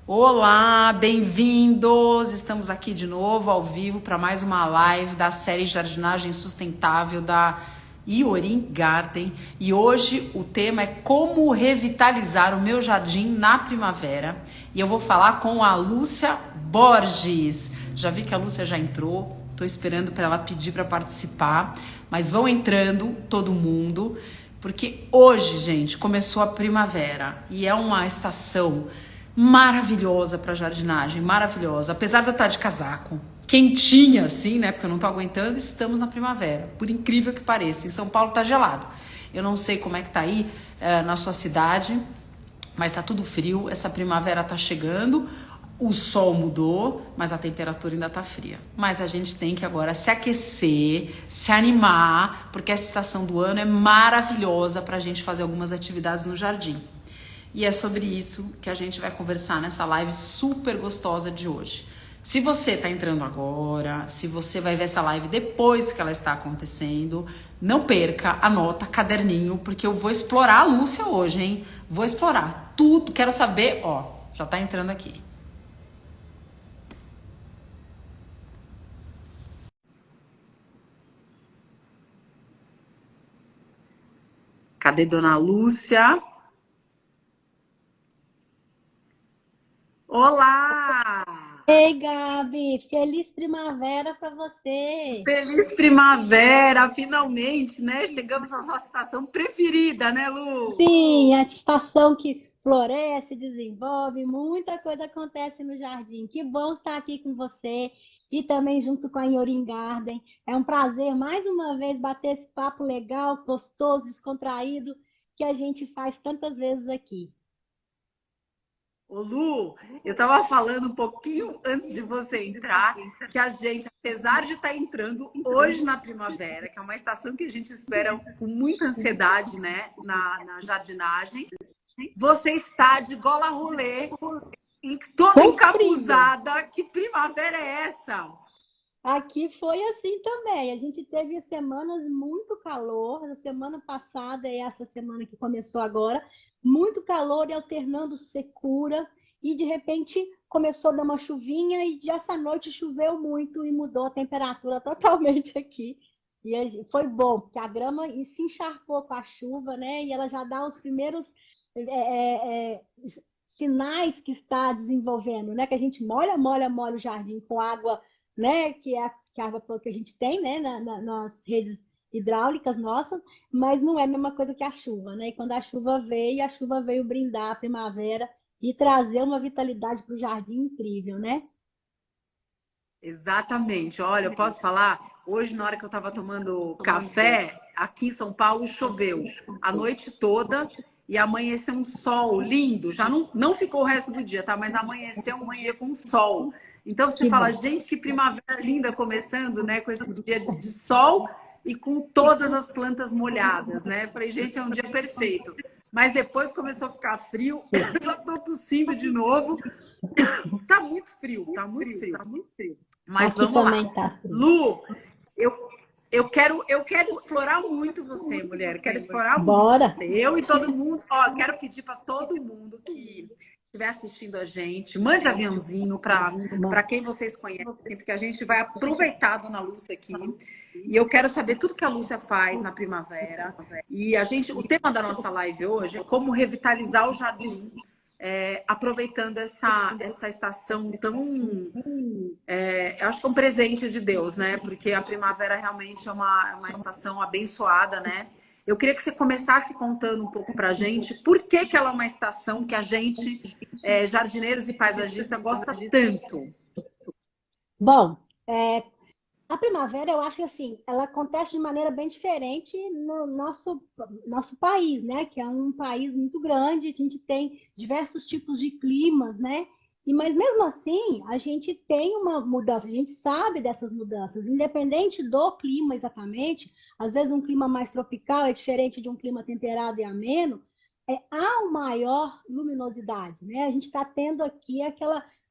Olá, bem-vindos! Estamos aqui de novo ao vivo para mais uma live da série Jardinagem Sustentável da Iorin Garden. E hoje o tema é como revitalizar o meu jardim na primavera. E eu vou falar com a Lúcia Borges. Já vi que a Lúcia já entrou, estou esperando para ela pedir para participar. Mas vão entrando todo mundo, porque hoje, gente, começou a primavera e é uma estação maravilhosa para jardinagem, maravilhosa. Apesar de eu estar de casaco, quentinha assim, né? Porque eu não tô aguentando, estamos na primavera. Por incrível que pareça, em São Paulo tá gelado. Eu não sei como é que tá aí na sua cidade, mas tá tudo frio. Essa primavera tá chegando. O sol mudou, mas a temperatura ainda tá fria. Mas a gente tem que agora se aquecer, se animar, porque essa estação do ano é maravilhosa pra gente fazer algumas atividades no jardim. E é sobre isso que a gente vai conversar nessa live super gostosa de hoje. Se você está entrando agora, se você vai ver essa live depois que ela está acontecendo, não perca, anota, caderninho, porque eu vou explorar a Lúcia hoje, hein? Vou explorar tudo, quero saber, ó, já está entrando aqui. Cadê Dona Lúcia? Olá! Ei, Gabi, feliz primavera para você. Feliz primavera, finalmente, né? Chegamos na nossa estação preferida, né, Lu? Sim, a estação que floresce, desenvolve, muita coisa acontece no jardim. Que bom estar aqui com você e também junto com a Iorin Garden. É um prazer mais uma vez bater esse papo legal, gostoso, descontraído que a gente faz tantas vezes aqui. Ô Lu, eu estava falando um pouquinho antes de você entrar que a gente, apesar de estar entrando hoje na primavera, que é uma estação que a gente espera com muita ansiedade, né, na jardinagem, você está de gola rolê, toda Com frio. encapuzada. Que primavera é essa? Aqui foi assim também. A gente teve semanas muito calor. A semana passada e essa semana que começou agora, muito calor e alternando secura. E de repente começou a dar uma chuvinha e essa noite choveu muito e mudou a temperatura totalmente aqui. E foi bom, porque a grama se encharcou com a chuva, né? E ela já dá os primeiros é, é, é, sinais que está desenvolvendo, né? Que a gente molha o jardim com água, né, que é a água que a gente tem, né, nas redes hidráulicas nossas, mas não é a mesma coisa que a chuva, né? E quando a chuva veio brindar a primavera e trazer uma vitalidade para o jardim incrível, né? Exatamente. Olha, eu posso falar, hoje na hora que eu estava tomando café, aqui em São Paulo choveu a noite toda e amanheceu um sol lindo. Já não ficou o resto do dia, tá? Mas amanheceu um dia com sol. Então você Que fala, bom. gente, que primavera linda começando, né? Com esse dia de sol e com todas as plantas molhadas, né? Eu falei, gente, é um dia perfeito. Mas depois começou a ficar frio, Sim. já tô tossindo de novo. Tá muito frio, tá muito frio. Mas Aqui vamos lá. também tá frio. Lu, eu, eu quero explorar muito você, mulher. Eu quero explorar muito Bora. você. Eu e todo mundo. Ó, quero pedir para todo mundo que estiver assistindo a gente, mande aviãozinho para quem vocês conhecem, porque a gente vai aproveitar a Dona Lúcia aqui. E eu quero saber tudo que a Lúcia faz na primavera. E o tema da nossa live hoje é como revitalizar o jardim, aproveitando essa estação tão eu acho que é um presente de Deus, né? Porque a primavera realmente é uma estação abençoada, né? Eu queria que você começasse contando um pouco pra gente por que que ela é uma estação que a gente, jardineiros e paisagistas, gosta tanto. Bom, a primavera, eu acho que assim, ela acontece de maneira bem diferente no nosso país, né? Que é um país muito grande, a gente tem diversos tipos de climas, né? Mas mesmo assim, a gente tem uma mudança, a gente sabe dessas mudanças, independente do clima exatamente. Às vezes um clima mais tropical é diferente de um clima temperado e ameno. Há uma maior luminosidade, né? A gente está tendo aqui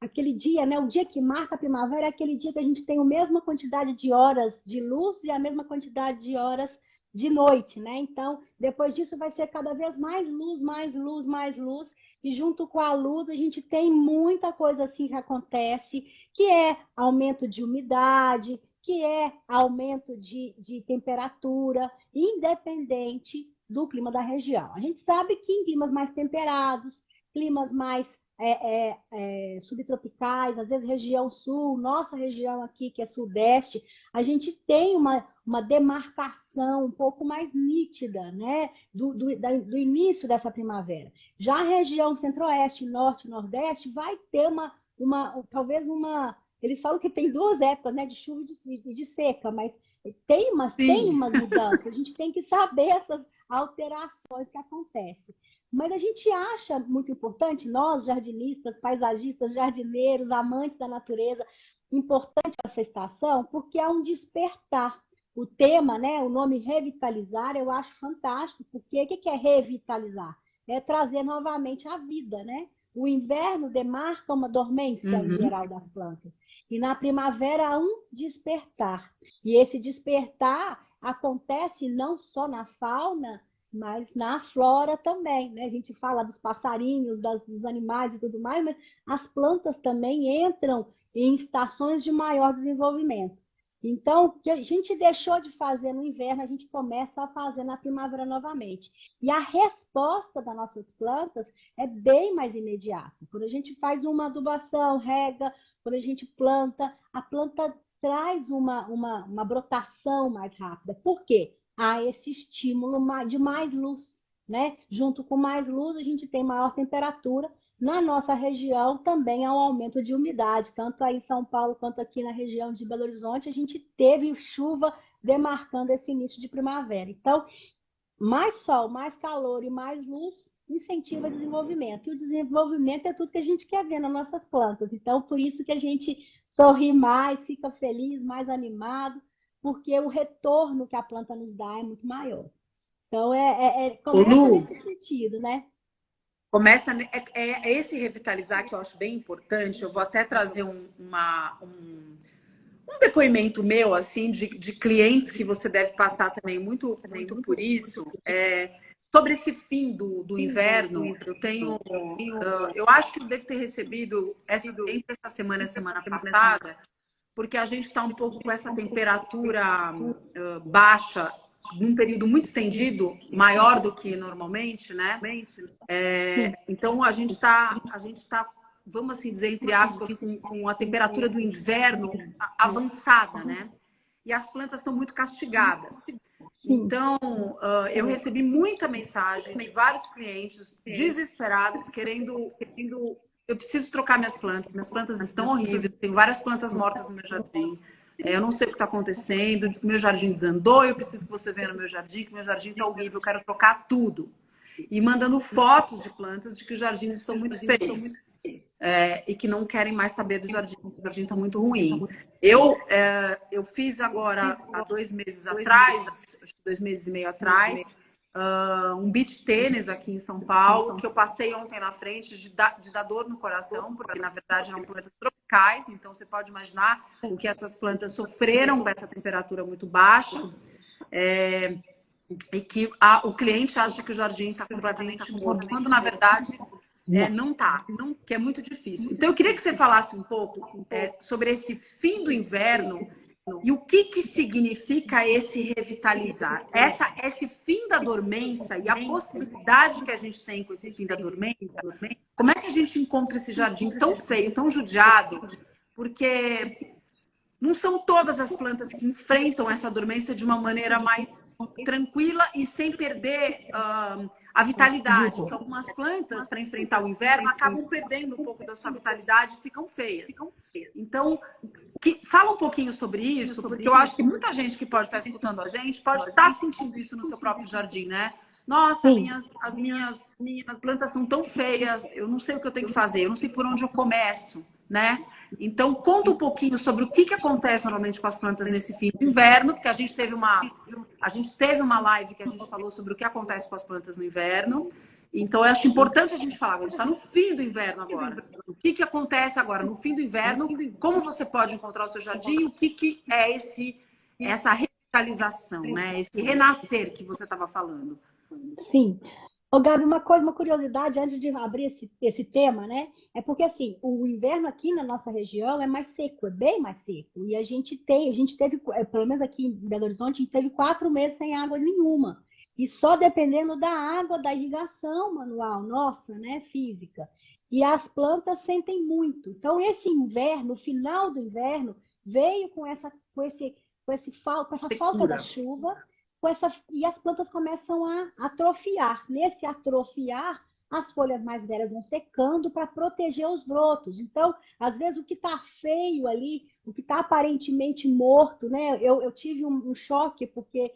aquele dia, né? O dia que marca a primavera é aquele dia que a gente tem a mesma quantidade de horas de luz e a mesma quantidade de horas de noite, né? Então, depois disso vai ser cada vez mais luz, mais luz, mais luz. E junto com a luz, a gente tem muita coisa assim que acontece, que é aumento de umidade, que é aumento de temperatura, independente do clima da região. A gente sabe que em climas mais temperados, climas mais subtropicais, às vezes região sul, nossa região aqui, que é sudeste, a gente tem uma demarcação um pouco mais nítida, né, do início dessa primavera. Já a região centro-oeste, norte e nordeste vai ter talvez uma... Eles falam que tem duas épocas, né, de chuva e de seca, mas tem umas mudanças. A gente tem que saber essas alterações que acontecem. Mas a gente acha muito importante, nós, jardinistas, paisagistas, jardineiros, amantes da natureza, importante essa estação, porque é um despertar. O tema, né, o nome revitalizar, eu acho fantástico, porque o que é revitalizar? É trazer novamente a vida, né? O inverno demarca uma dormência em geral das plantas. E na primavera há um despertar. E esse despertar acontece não só na fauna, mas na flora também, né? A gente fala dos passarinhos, dos animais e tudo mais, mas as plantas também entram em estações de maior desenvolvimento. Então, o que a gente deixou de fazer no inverno, a gente começa a fazer na primavera novamente. E a resposta das nossas plantas é bem mais imediata. Quando a gente faz uma adubação, rega, quando a gente planta, a planta traz uma brotação mais rápida. Por quê? Há esse estímulo de mais luz, né? Junto com mais luz, a gente tem maior temperatura. Na nossa região também há um aumento de umidade, tanto aí em São Paulo quanto aqui na região de Belo Horizonte, a gente teve chuva demarcando esse início de primavera. Então, mais sol, mais calor e mais luz incentiva o desenvolvimento. E o desenvolvimento é tudo que a gente quer ver nas nossas plantas. Então, por isso que a gente sorri mais, fica feliz, mais animado, porque o retorno que a planta nos dá é muito maior. Então, Ô, começa Lu, nesse sentido, né? começa, é esse revitalizar que eu acho bem importante. Eu vou até trazer um depoimento meu, assim, de clientes que você deve passar também muito, muito por isso. Sobre esse fim do inverno, eu acho que eu devo ter recebido entre essa semana e a semana passada, porque a gente está um pouco com essa temperatura baixa num período muito estendido, maior do que normalmente, né? Então a gente tá, vamos assim dizer, entre aspas, com a temperatura do inverno avançada, né? E as plantas estão muito castigadas. Então, eu recebi muita mensagem de vários clientes desesperados, querendo... Eu preciso trocar minhas plantas estão horríveis, tenho várias plantas mortas no meu jardim. Eu não sei o que está acontecendo, o meu jardim desandou, eu preciso que você venha no meu jardim, que meu jardim está horrível, eu quero trocar tudo. E mandando fotos de plantas de que os jardins estão muito feios. E que não querem mais saber do jardim, o jardim está muito ruim. Eu fiz agora, há 2 meses atrás, acho que 2 meses e meio atrás, um beach tênis aqui em São Paulo, que eu passei ontem na frente de dar dor no coração, porque na verdade eram plantas tropicais, então você pode imaginar o que essas plantas sofreram com essa temperatura muito baixa. E que o cliente acha que o jardim está completamente morto, quando na verdade não está, que é muito difícil. Então eu queria que você falasse um pouco sobre esse fim do inverno e o que significa esse revitalizar. Esse fim da dormência e a possibilidade que a gente tem com esse fim da dormência, como é que a gente encontra esse jardim tão feio, tão judiado? Porque não são todas as plantas que enfrentam essa dormência de uma maneira mais tranquila e sem perder a vitalidade. Porque algumas plantas, para enfrentar o inverno, acabam perdendo um pouco da sua vitalidade e ficam feias. Então, fala um pouquinho sobre isso, porque eu acho que muita gente que pode estar escutando a gente pode estar sentindo isso no seu próprio jardim, né? Nossa, as minhas plantas estão tão feias, eu não sei o que eu tenho que fazer, eu não sei por onde eu começo, né? Então, conta um pouquinho sobre o que acontece normalmente com as plantas nesse fim de inverno, porque a gente teve uma live que a gente falou sobre o que acontece com as plantas no inverno. Então, eu acho importante a gente falar, a gente está no fim do inverno agora. O que acontece agora no fim do inverno, como você pode encontrar o seu jardim, o que é essa revitalização, né? Esse renascer que você estava falando. Sim. Ô, Gabi, uma coisa, uma curiosidade antes de abrir esse tema, né? É porque assim, o inverno aqui na nossa região é mais seco, é bem mais seco. E a gente teve, pelo menos aqui em Belo Horizonte, a gente teve 4 meses sem água nenhuma. E só dependendo da água, da irrigação manual, nossa, né? Física. E as plantas sentem muito. Então, esse inverno, o final do inverno, veio com essa falta da Secura. chuva e as plantas começam a atrofiar. Nesse atrofiar, as folhas mais velhas vão secando para proteger os brotos. Então, às vezes, o que está feio ali, o que está aparentemente morto, né? Eu tive um choque, porque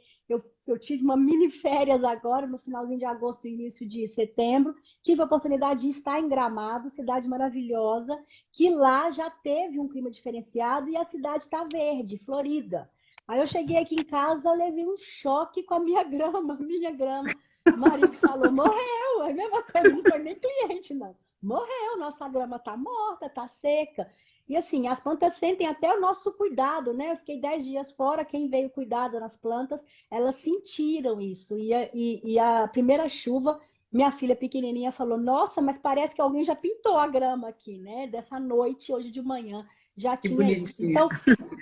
eu tive uma mini férias agora, no finalzinho de agosto e início de setembro. Tive a oportunidade de estar em Gramado, cidade maravilhosa, que lá já teve um clima diferenciado e a cidade está verde, florida. Aí eu cheguei aqui em casa, eu levei um choque com a minha grama, minha grama. O marido falou, morreu. É a mesma coisa, não foi nem cliente, não. Morreu, nossa grama está morta, está seca. E assim, as plantas sentem até o nosso cuidado, né? Eu fiquei 10 dias fora, quem veio cuidar das plantas, elas sentiram isso. E a primeira chuva, minha filha pequenininha falou, nossa, mas parece que alguém já pintou a grama aqui, né? Dessa noite, hoje de manhã, já Que tinha isso. bonitinho. Então,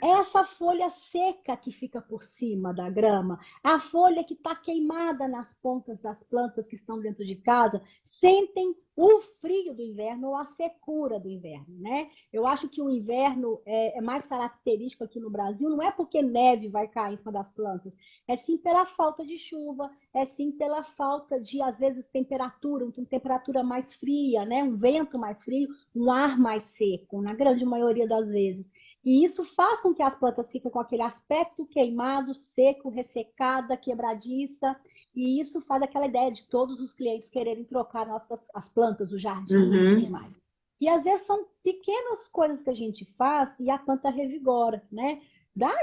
essa folha seca que fica por cima da grama, a folha que está queimada nas pontas das plantas que estão dentro de casa, sentem o frio do inverno ou a secura do inverno, né? Eu acho que o inverno é mais característico aqui no Brasil, não é porque neve vai cair em cima das plantas, é sim pela falta de chuva, é sim pela falta de, às vezes, temperatura, uma temperatura mais fria, né? Um vento mais frio, um ar mais seco, na grande maioria das vezes. E isso faz com que as plantas fiquem com aquele aspecto queimado, seco, ressecada, quebradiça. E isso faz aquela ideia de todos os clientes quererem trocar as plantas, o jardim e tudo Uhum. mais. E às vezes são pequenas coisas que a gente faz e a planta revigora, né?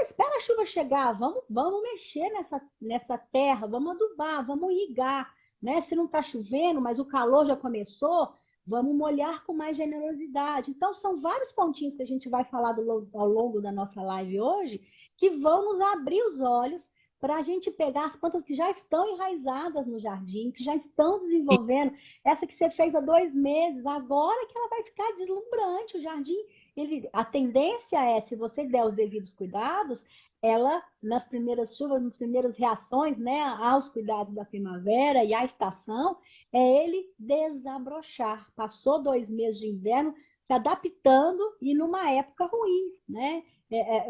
Espera a chuva chegar, vamos mexer nessa terra, vamos adubar, vamos irrigar, né? Se não está chovendo, mas o calor já começou, vamos molhar com mais generosidade. Então, são vários pontinhos que a gente vai falar ao longo da nossa live hoje que vão nos abrir os olhos para a gente pegar as plantas que já estão enraizadas no jardim, que já estão desenvolvendo. Essa que você fez há 2 meses, agora que ela vai ficar deslumbrante. O jardim, a tendência é, se você der os devidos cuidados, ela, nas primeiras chuvas, nas primeiras reações, né, aos cuidados da primavera e à estação, é ele desabrochar. Passou 2 meses de inverno se adaptando e numa época ruim, né?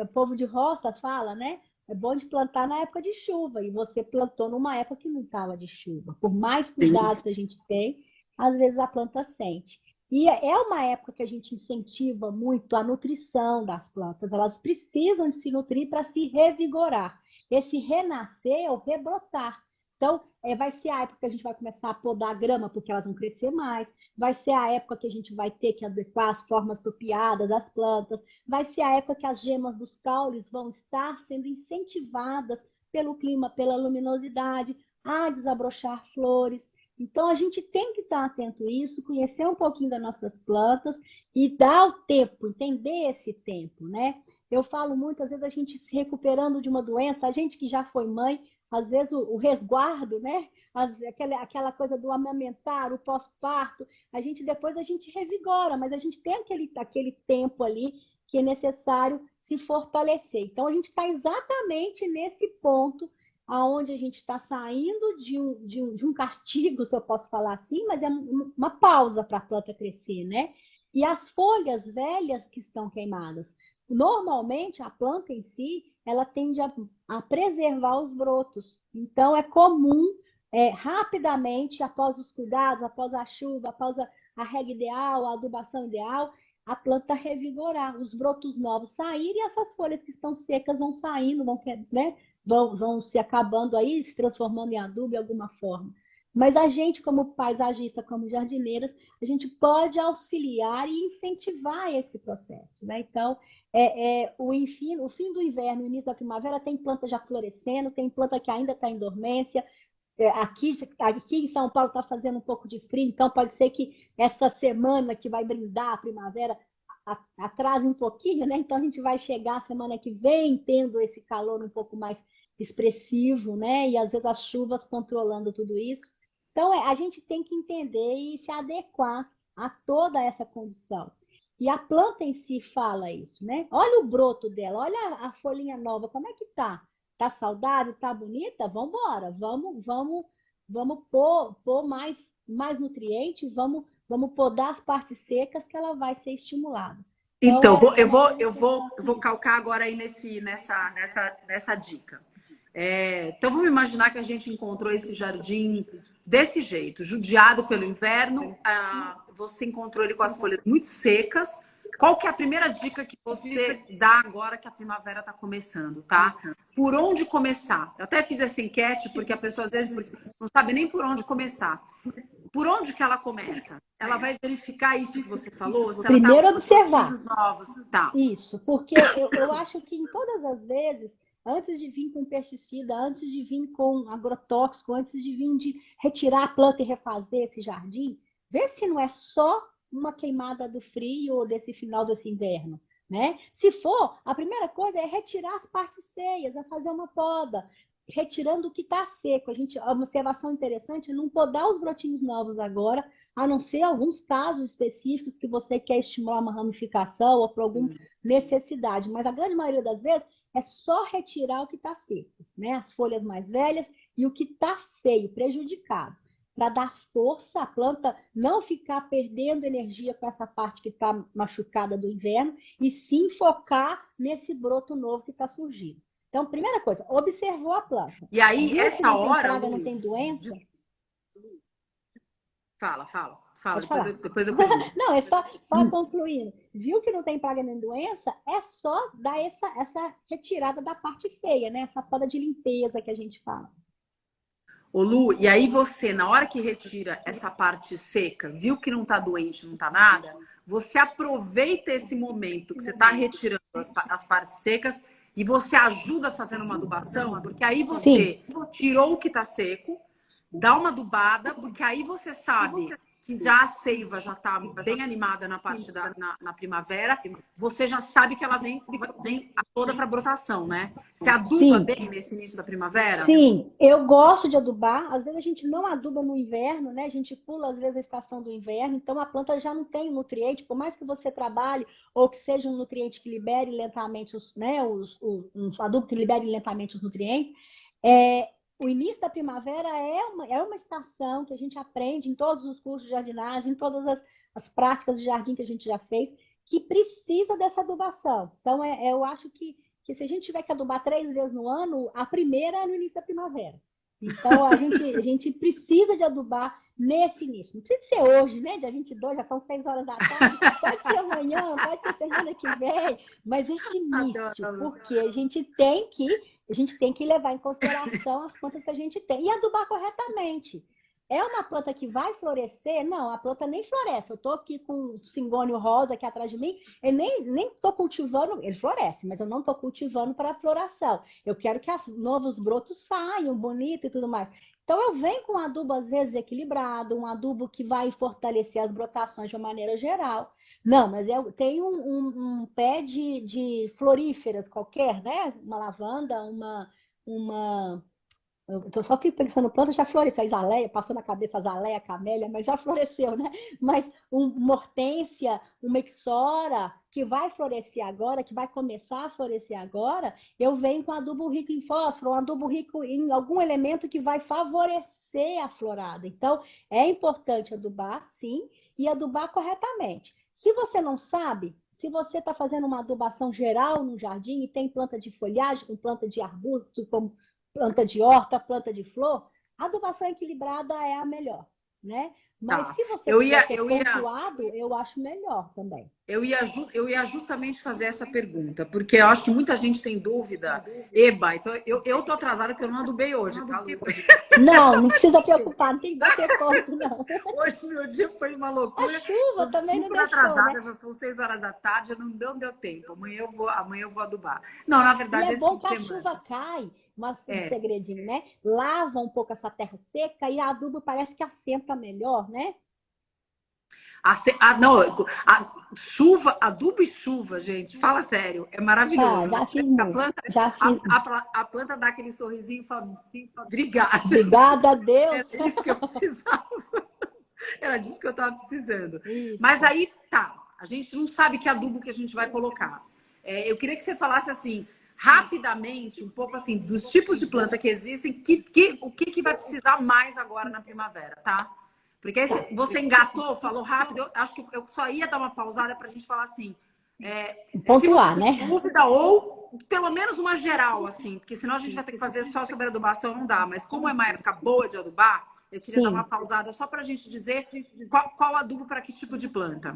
O povo de roça fala, né? É bom de plantar na época de chuva e você plantou numa época que não estava de chuva. Por mais Sim. cuidados que a gente tem, às vezes a planta sente. E é uma época que a gente incentiva muito a nutrição das plantas. Elas precisam de se nutrir para se revigorar. Esse renascer ou rebrotar. Então, vai ser a época que a gente vai começar a podar a grama, porque elas vão crescer mais. Vai ser a época que a gente vai ter que adequar as formas topiadas das plantas. Vai ser a época que as gemas dos caules vão estar sendo incentivadas pelo clima, pela luminosidade, a desabrochar flores. Então, a gente tem que estar atento a isso, conhecer um pouquinho das nossas plantas e dar o tempo, entender esse tempo, né? Eu falo muitas vezes a gente se recuperando de uma doença, a gente que já foi mãe, às vezes o resguardo, né? Aquela coisa do amamentar, o pós-parto, depois a gente revigora, mas a gente tem aquele tempo ali que é necessário se fortalecer. Então a gente está exatamente nesse ponto aonde a gente está saindo de um castigo, se eu posso falar assim, mas é uma pausa para a planta crescer, né? E as folhas velhas que estão queimadas. Normalmente, a planta em si, ela tende a preservar os brotos. Então, é comum, rapidamente, após os cuidados, após a chuva, após a rega ideal, a adubação ideal, a planta revigorar, os brotos novos saírem e essas folhas que estão secas vão saindo, né, vão se acabando aí, se transformando em adubo de alguma forma. Mas a gente, como paisagista, como jardineiras, a gente pode auxiliar e incentivar esse processo, né? Então, o fim do inverno, o início da primavera, tem planta já florescendo, tem planta que ainda está em dormência. Aqui em São Paulo está fazendo um pouco de frio, então pode ser que essa semana que vai brindar a primavera atrase um pouquinho, né? Então a gente vai chegar a semana que vem tendo esse calor um pouco mais expressivo, né? E às vezes as chuvas controlando tudo isso. Então, a gente tem que entender e se adequar a toda essa condição. E a planta em si fala isso, né? Olha o broto dela, olha a folhinha nova, como é que tá? Tá saudável, tá bonita? Vamos embora, vamos pôr mais nutrientes, vamos podar as partes secas que ela vai ser estimulada. Então, Então, é eu uma vou, coisa eu que eu vou, eu faço vou isso. calcar agora aí nessa dica. Então, vamos imaginar que a gente encontrou esse jardim desse jeito, judiado pelo inverno. Você encontrou ele com as folhas muito secas. Qual que é a primeira dica que você dá agora que a primavera está começando, tá? Por onde começar? Eu até fiz essa enquete porque a pessoa às vezes não sabe nem por onde começar. Por onde que ela começa? Ela vai verificar isso que você falou? Se ela está Primeiro com observar. brotinhos novos, tá? Isso, porque eu acho que em todas as vezes, antes de vir com pesticida, antes de vir com agrotóxico, antes de vir de retirar a planta e refazer esse jardim, vê se não é só uma queimada do frio ou desse final desse inverno, né? Se for, a primeira coisa é retirar as partes feias, é fazer uma poda, retirando o que está seco. A observação interessante é não podar os brotinhos novos agora, a não ser alguns casos específicos que você quer estimular uma ramificação ou por algum necessidade, mas a grande maioria das vezes é só retirar o que está seco, né? As folhas mais velhas e o que está feio, prejudicado, para dar força à planta não ficar perdendo energia com essa parte que está machucada do inverno e sim focar nesse broto novo que está surgindo. Então, primeira coisa, observou a planta. E aí, Viu que essa não tem hora, praga, não Lu, tem doença? fala. Pode Depois falar. depois eu pergunto. Não, é só concluindo. Viu que não tem praga nem doença? É só dar essa retirada da parte feia, né? Essa poda de limpeza que a gente fala. Ô Lu, e aí você, na hora que retira essa parte seca, viu que não tá doente, não tá nada, você aproveita esse momento que você tá retirando as partes secas e você ajuda fazendo uma adubação, porque aí Sim, você tirou o que tá seco, dá uma adubada, porque aí você sabe que já a seiva já está bem animada na parte na primavera, você já sabe que ela vem a toda para brotação, né? Você aduba sim. bem nesse início da primavera? Sim, eu gosto de adubar. Às vezes a gente não aduba no inverno, né? A gente pula, às vezes, a estação do inverno, então a planta já não tem o nutriente, por mais que você trabalhe, ou que seja um nutriente que libere lentamente um adubo que libere lentamente os nutrientes. O início da primavera é uma estação que a gente aprende em todos os cursos de jardinagem, em todas as práticas de jardim que a gente já fez, que precisa dessa adubação. Então, eu acho que se a gente tiver que adubar 3 vezes no ano, a primeira é no início da primavera. Então, a gente precisa de adubar nesse início. Não precisa ser hoje, né? Dia 22, já são 6 horas da tarde. Pode ser amanhã, pode ser semana que vem. Mas esse início, Adoro. porque a gente tem que levar em consideração as plantas que a gente tem e adubar corretamente. É uma planta que vai florescer? Não, a planta nem floresce. Eu estou aqui com o cingônio rosa aqui atrás de mim, eu nem estou cultivando, ele floresce, mas eu não estou cultivando para floração. Eu quero que os novos brotos saiam bonito e tudo mais. Então, eu venho com um adubo, às vezes, equilibrado, um adubo que vai fortalecer as brotações de uma maneira geral. Não, mas eu tenho um pé de floríferas qualquer, né? Uma lavanda, uma eu só fico pensando, planta já floresceu, a azaleia, passou na cabeça a azaleia, a camélia, mas já floresceu, né? Mas uma hortênsia, uma ixora, que vai florescer agora, que vai começar a florescer agora, eu venho com adubo rico em fósforo, um adubo rico em algum elemento que vai favorecer a florada. Então, é importante adubar, sim, e adubar corretamente. Se você não sabe, se você está fazendo uma adubação geral no jardim e tem planta de folhagem, com planta de arbusto, como planta de horta, planta de flor, a adubação equilibrada é a melhor, né? Mas Tá. se você Eu quiser ia, ser eu ia, pontuado, eu acho melhor também. eu ia justamente fazer essa pergunta, porque eu acho que muita gente tem dúvida. Eba, então eu tô atrasada porque eu não adubei hoje, tá, Lu? Não, Só não pra precisa gente. preocupar, não tem que bater ponto, não. Hoje meu dia foi uma A loucura. Tô chuva também não super deixou, né? atrasada, já são 6 horas da tarde, não deu tempo. Amanhã eu vou adubar. Não, na E verdade, é esse fim bom de que a semana. chuva cai, mas um É. segredinho, né? Lava um pouco essa terra seca e a adubo parece que assenta melhor, né? Não, chuva, adubo e chuva, gente, fala sério, é Ah, maravilhoso, né? já fiz A muito. planta, Já fiz. a planta dá aquele sorrisinho e fala, obrigada, Obrigada a Deus. era isso que eu precisava, era disso que eu estava precisando. Mas Isso. aí tá, a gente não sabe que adubo que a gente vai colocar. Eu queria que você falasse assim, rapidamente, um pouco assim, dos tipos de planta que existem, o que vai precisar mais agora na primavera, tá? Porque aí Tá. você engatou, falou rápido, eu acho que eu só ia dar uma pausada para a gente falar assim, se você Pontuar, tem né? dúvida ou pelo menos uma geral, assim, porque senão a gente vai ter que fazer só sobre adubação, não dá. Mas como é uma época boa de adubar, eu queria dar uma Sim. pausada só para a gente dizer qual adubo para que tipo de planta.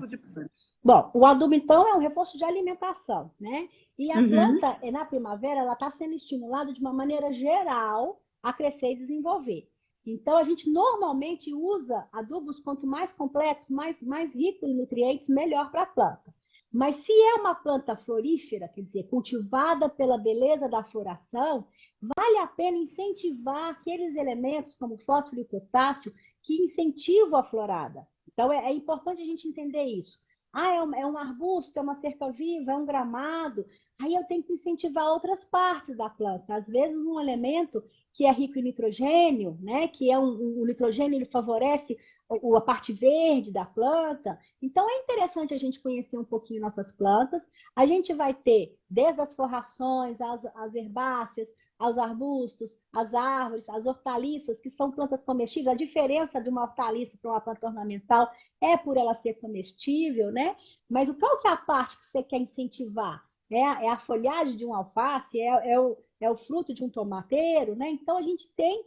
Bom, o adubo, então, é um reforço de alimentação, né? E a Uhum. planta, na primavera, ela está sendo estimulada de uma maneira geral a crescer e desenvolver. Então, a gente normalmente usa adubos quanto mais complexos, mais ricos em nutrientes, melhor para a planta. Mas se é uma planta florífera, quer dizer, cultivada pela beleza da floração, vale a pena incentivar aqueles elementos, como fósforo e potássio, que incentivam a florada. Então, é importante a gente entender isso. Ah, é um arbusto, é uma cerca-viva, é um gramado. Aí eu tenho que incentivar outras partes da planta. Às vezes, um elemento que é rico em nitrogênio, né? Que é o nitrogênio, ele favorece a parte verde da planta. Então, é interessante a gente conhecer um pouquinho nossas plantas. A gente vai ter, desde as forrações, as herbáceas, aos arbustos, às árvores, às hortaliças, que são plantas comestíveis. A diferença de uma hortaliça para uma planta ornamental é por ela ser comestível, né? Mas qual que é a parte que você quer incentivar? É a folhagem de um alface? É o fruto de um tomateiro, né? Então, a gente tem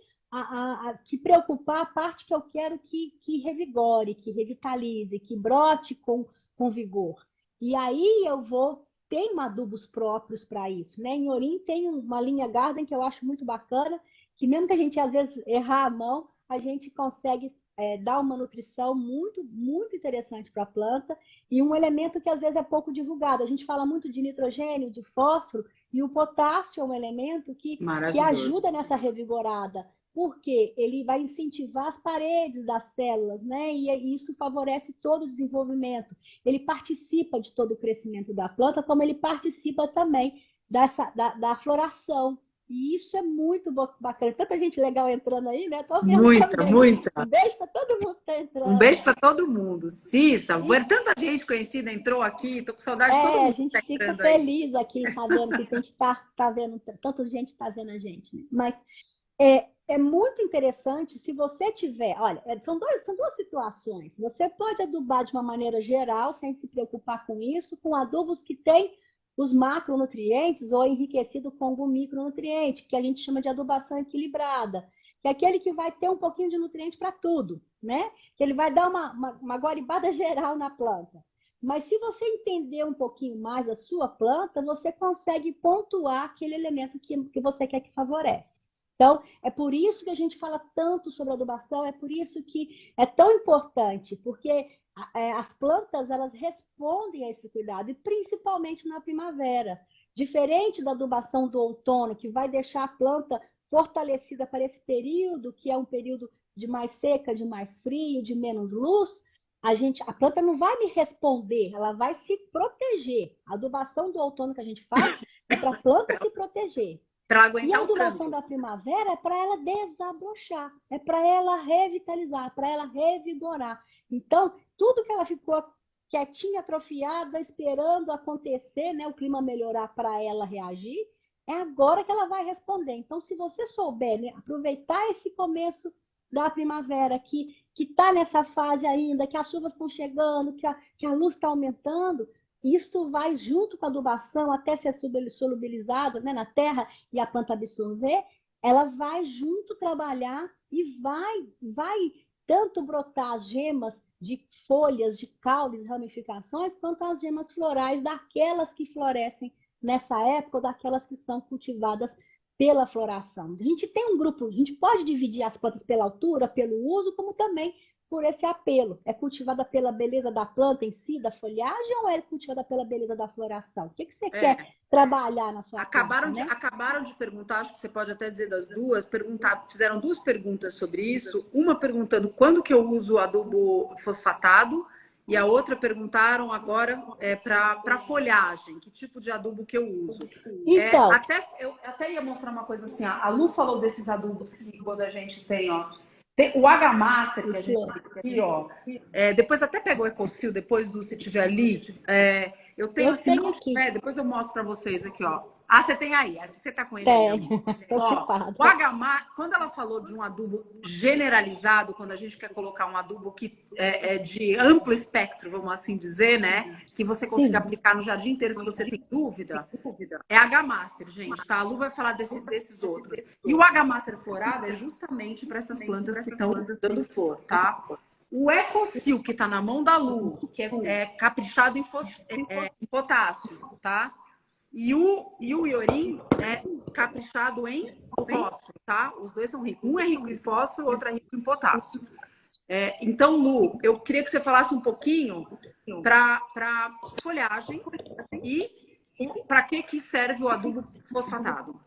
que preocupar a parte que eu quero que revigore, que revitalize, que brote com vigor. E aí eu vou tem adubos próprios para isso, né? Em Orim tem uma linha Garden que eu acho muito bacana, que mesmo que a gente às vezes errar a mão, a gente consegue dar uma nutrição muito, muito interessante para a planta e um elemento que às vezes é pouco divulgado. A gente fala muito de nitrogênio, de fósforo, e o potássio é um elemento que Maravilhoso. ajuda nessa revigorada, porque ele vai incentivar as paredes das células, né? E isso favorece todo o desenvolvimento. Ele participa de todo o crescimento da planta, como ele participa também da floração. E isso é muito bacana. Tanta gente legal entrando aí, né? Tô vendo Muita, também. muita. Um beijo para todo mundo que está Um entrando. beijo para todo mundo. Cissa, tanta gente conhecida entrou aqui, tô com saudade de todo A mundo que gente está fica entrando aí. feliz aqui, tá vendo que a gente tá vendo, tanta gente está vendo a gente, né? Mas é muito interessante se você tiver. Olha, são duas situações. Você pode adubar de uma maneira geral, sem se preocupar com isso, com adubos que têm os macronutrientes ou enriquecido com algum micronutriente, que a gente chama de adubação equilibrada, que é aquele que vai ter um pouquinho de nutriente para tudo, né? Que ele vai dar uma guaribada geral na planta. Mas se você entender um pouquinho mais a sua planta, você consegue pontuar aquele elemento que você quer que favorece. Então, é por isso que a gente fala tanto sobre adubação, é por isso que é tão importante, porque as plantas elas respondem a esse cuidado, e principalmente na primavera. Diferente da adubação do outono, que vai deixar a planta fortalecida para esse período, que é um período de mais seca, de mais frio, de menos luz, a planta não vai me responder, ela vai se proteger. A adubação do outono que a gente faz é para a planta se proteger. Para E a aguentar o adubação tranco. da primavera é para ela desabrochar, é para ela revitalizar, para ela revigorar. Então, tudo que ela ficou quietinha, atrofiada, esperando acontecer, né, o clima melhorar para ela reagir, é agora que ela vai responder. Então, se você souber, né, aproveitar esse começo da primavera, que está nessa fase ainda, que as chuvas estão chegando, que a luz está aumentando, isso vai junto com a adubação até ser solubilizado, né, na terra e a planta absorver, ela vai junto trabalhar e vai tanto brotar as gemas de folhas, de caules, ramificações, quanto as gemas florais daquelas que florescem nessa época ou daquelas que são cultivadas pela floração. A gente tem um grupo, a gente pode dividir as plantas pela altura, pelo uso, como também por esse apelo. É cultivada pela beleza da planta em si, da folhagem, ou é cultivada pela beleza da floração? O que você quer trabalhar na sua planta, né? Acabaram de perguntar, acho que você pode até dizer das duas, fizeram duas perguntas sobre isso. Uma perguntando quando que eu uso adubo fosfatado E a outra perguntaram agora para folhagem, que tipo de adubo que eu uso. Então, Eu até ia mostrar uma coisa assim, a Lu falou desses adubos que quando a gente tem, ó, tem o H-Master que a gente tem aqui, ó. Depois até pegou o Ecosil, depois do se tiver ali. Eu tenho eu assim, tenho não aqui. tiver, depois eu mostro para vocês aqui, ó. Ah, você tem aí, você tá com ele aí, Tenho, amor. Ó, preocupada. o H-Master, quando ela falou de um adubo generalizado, quando a gente quer colocar um adubo que é de amplo espectro, vamos assim dizer, né? Que você consiga Sim. aplicar no jardim inteiro se você tem dúvida, é H-Master, gente, tá? A Lu vai falar desses outros. E o H-Master florado é justamente para essas plantas que estão dando flor, tá? O Ecosil, que está na mão da Lu, que é caprichado em potássio, tá? E o Iorim é caprichado em fósforo, tá? Os dois são ricos. Um é rico em fósforo, o outro é rico em potássio. Então, Lu, eu queria que você falasse um pouquinho para folhagem e para que serve o adubo fosfatado.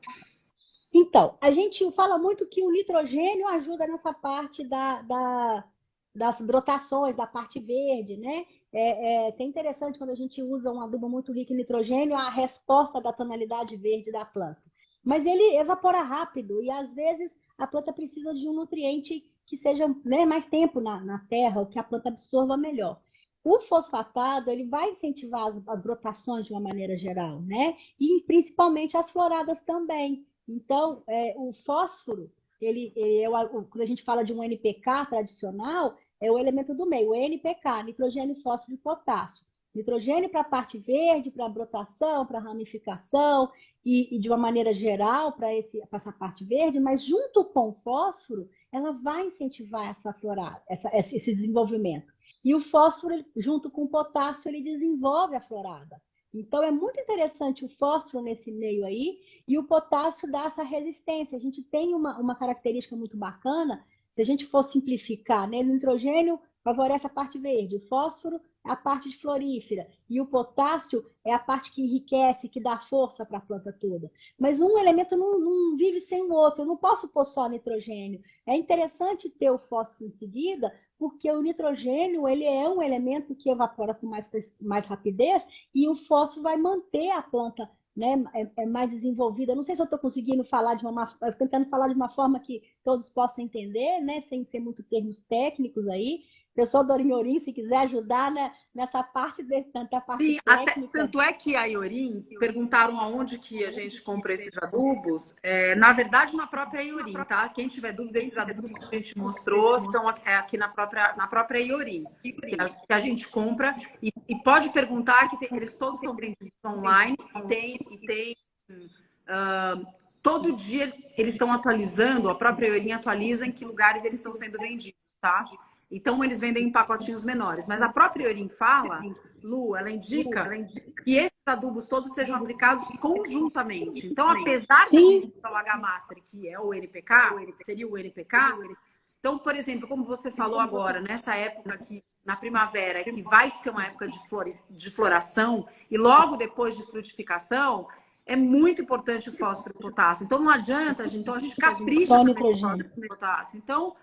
Então, a gente fala muito que o nitrogênio ajuda nessa parte das brotações, da parte verde, né? É interessante quando a gente usa um adubo muito rico em nitrogênio, a resposta da tonalidade verde da planta. Mas ele evapora rápido e às vezes a planta precisa de um nutriente que seja, né, mais tempo na terra, ou que a planta absorva melhor. O fosfatado ele vai incentivar as brotações de uma maneira geral, né? E principalmente as floradas também. Então, o fósforo, quando a gente fala de um NPK tradicional, é o elemento do meio, o NPK, nitrogênio, fósforo e potássio. Nitrogênio para a parte verde, para a brotação, para a ramificação e de uma maneira geral para essa parte verde, mas junto com o fósforo, ela vai incentivar essa florada, esse desenvolvimento. E o fósforo, junto com o potássio, ele desenvolve a florada. Então, é muito interessante o fósforo nesse meio aí, e o potássio dá essa resistência. A gente tem uma característica muito bacana, se a gente for simplificar, né? O nitrogênio favorece a parte verde, o fósforo é a parte de florífera, e o potássio é a parte que enriquece, que dá força para a planta toda. Mas um elemento não vive sem o outro, eu não posso pôr só nitrogênio. É interessante ter o fósforo em seguida, porque o nitrogênio ele é um elemento que evapora com mais rapidez e o fósforo vai manter a planta, né, mais desenvolvida. Não sei se eu estou conseguindo falar tentando falar de uma forma que todos possam entender, né, sem ser muito termos técnicos aí. Pessoal do Orinhorim, se quiser ajudar, né, nessa parte da parte Sim, técnica. tanto é que a Iorim perguntaram aonde que a gente compra esses adubos. Na verdade, na própria Iorim, tá? Quem tiver dúvida, esses adubos que a gente mostrou são aqui na própria Iorim, que a gente compra. E pode perguntar que eles todos são vendidos online e tem todo dia eles estão atualizando, a própria Iorim atualiza em que lugares eles estão sendo vendidos, tá? Então, eles vendem em pacotinhos menores. Mas a própria Iorim fala, Lu, ela indica que esses adubos todos sejam aplicados conjuntamente. Então, apesar da gente usar o H-Master, que é o NPK, seria o NPK, então, por exemplo, como você falou agora, nessa época aqui, na primavera, que vai ser uma época de floração, e logo depois de frutificação, é muito importante o fósforo e o potássio. Então, não adianta, gente. Então, a gente capricha também com o fósforo e o potássio. Então,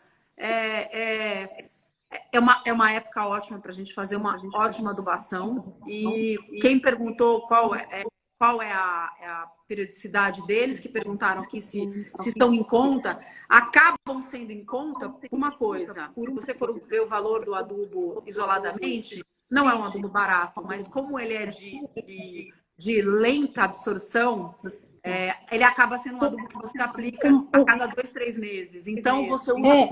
é uma época ótima para a gente fazer uma ótima adubação. E quem perguntou qual é a periodicidade deles, que perguntaram aqui se estão em conta, acabam sendo em conta por uma coisa. Se você for ver o valor do adubo isoladamente, não é um adubo barato, mas como ele é de lenta absorção, ele acaba sendo um adubo que você aplica a cada 2, 3 meses. Então, você usa...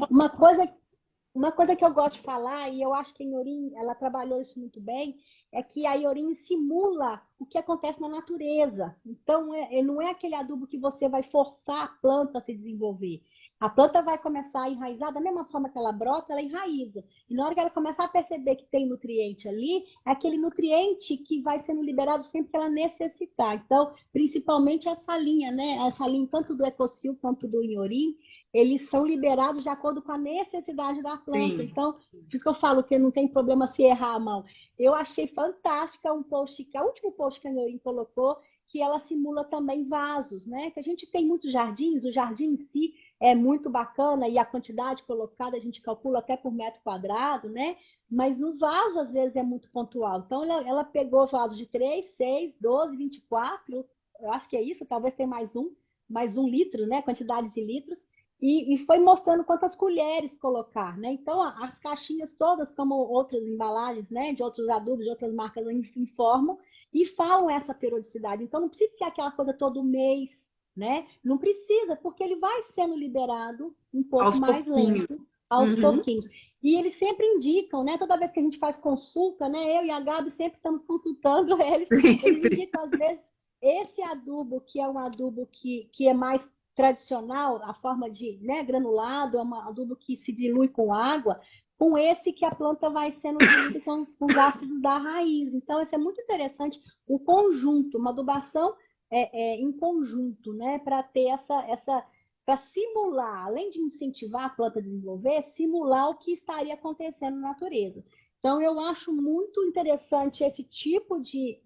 Uma coisa que eu gosto de falar, e eu acho que a Iorim, ela trabalhou isso muito bem, é que a Iorim simula o que acontece na natureza. Então, não é aquele adubo que você vai forçar a planta a se desenvolver. A planta vai começar a enraizar, da mesma forma que ela brota, ela enraiza. E na hora que ela começar a perceber que tem nutriente ali, é aquele nutriente que vai sendo liberado sempre que ela necessitar. Então, principalmente essa linha, né? Essa linha tanto do Ecosil quanto do Iorim, eles são liberados de acordo com a necessidade da planta. Sim. Então, por isso que eu falo que não tem problema se errar a mão. Eu achei fantástica um post, que é o último post que a Iorim colocou, que ela simula também vasos, né? Que a gente tem muitos jardins, o jardim em si é muito bacana e a quantidade colocada a gente calcula até por metro quadrado, né? Mas o vaso às vezes é muito pontual. Então ela pegou vaso de 3, 6, 12, 24, eu acho que é isso, talvez tenha mais um litro, né? Quantidade de litros. E foi mostrando quantas colheres colocar, né? Então, as caixinhas todas, como outras embalagens, né? De outros adubos, de outras marcas, informam e falam essa periodicidade. Então, não precisa ser aquela coisa todo mês, né? Não precisa, porque ele vai sendo liberado um pouco Aos mais pouquinhos. lento, aos Uhum. pouquinhos. E eles sempre indicam, né? Toda vez que a gente faz consulta, né? Eu e a Gabi sempre estamos consultando eles Sempre. indicam, às vezes, esse adubo, que é um adubo que é mais tradicional, a forma de, né, granulado, é um adubo que se dilui com água, com esse que a planta vai sendo diluída com os ácidos da raiz. Então, isso é muito interessante, o conjunto, uma adubação em conjunto, né, para ter para simular, além de incentivar a planta a desenvolver, simular o que estaria acontecendo na natureza. Então, eu acho muito interessante esse tipo de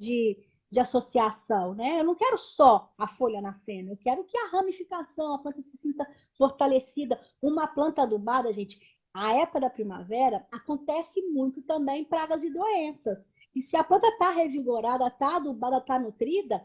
associação, né? Eu não quero só a folha nascendo, eu quero que a ramificação, a planta se sinta fortalecida. Uma planta adubada, gente, a época da primavera acontece muito também pragas e doenças. E se a planta está revigorada, está adubada, está nutrida,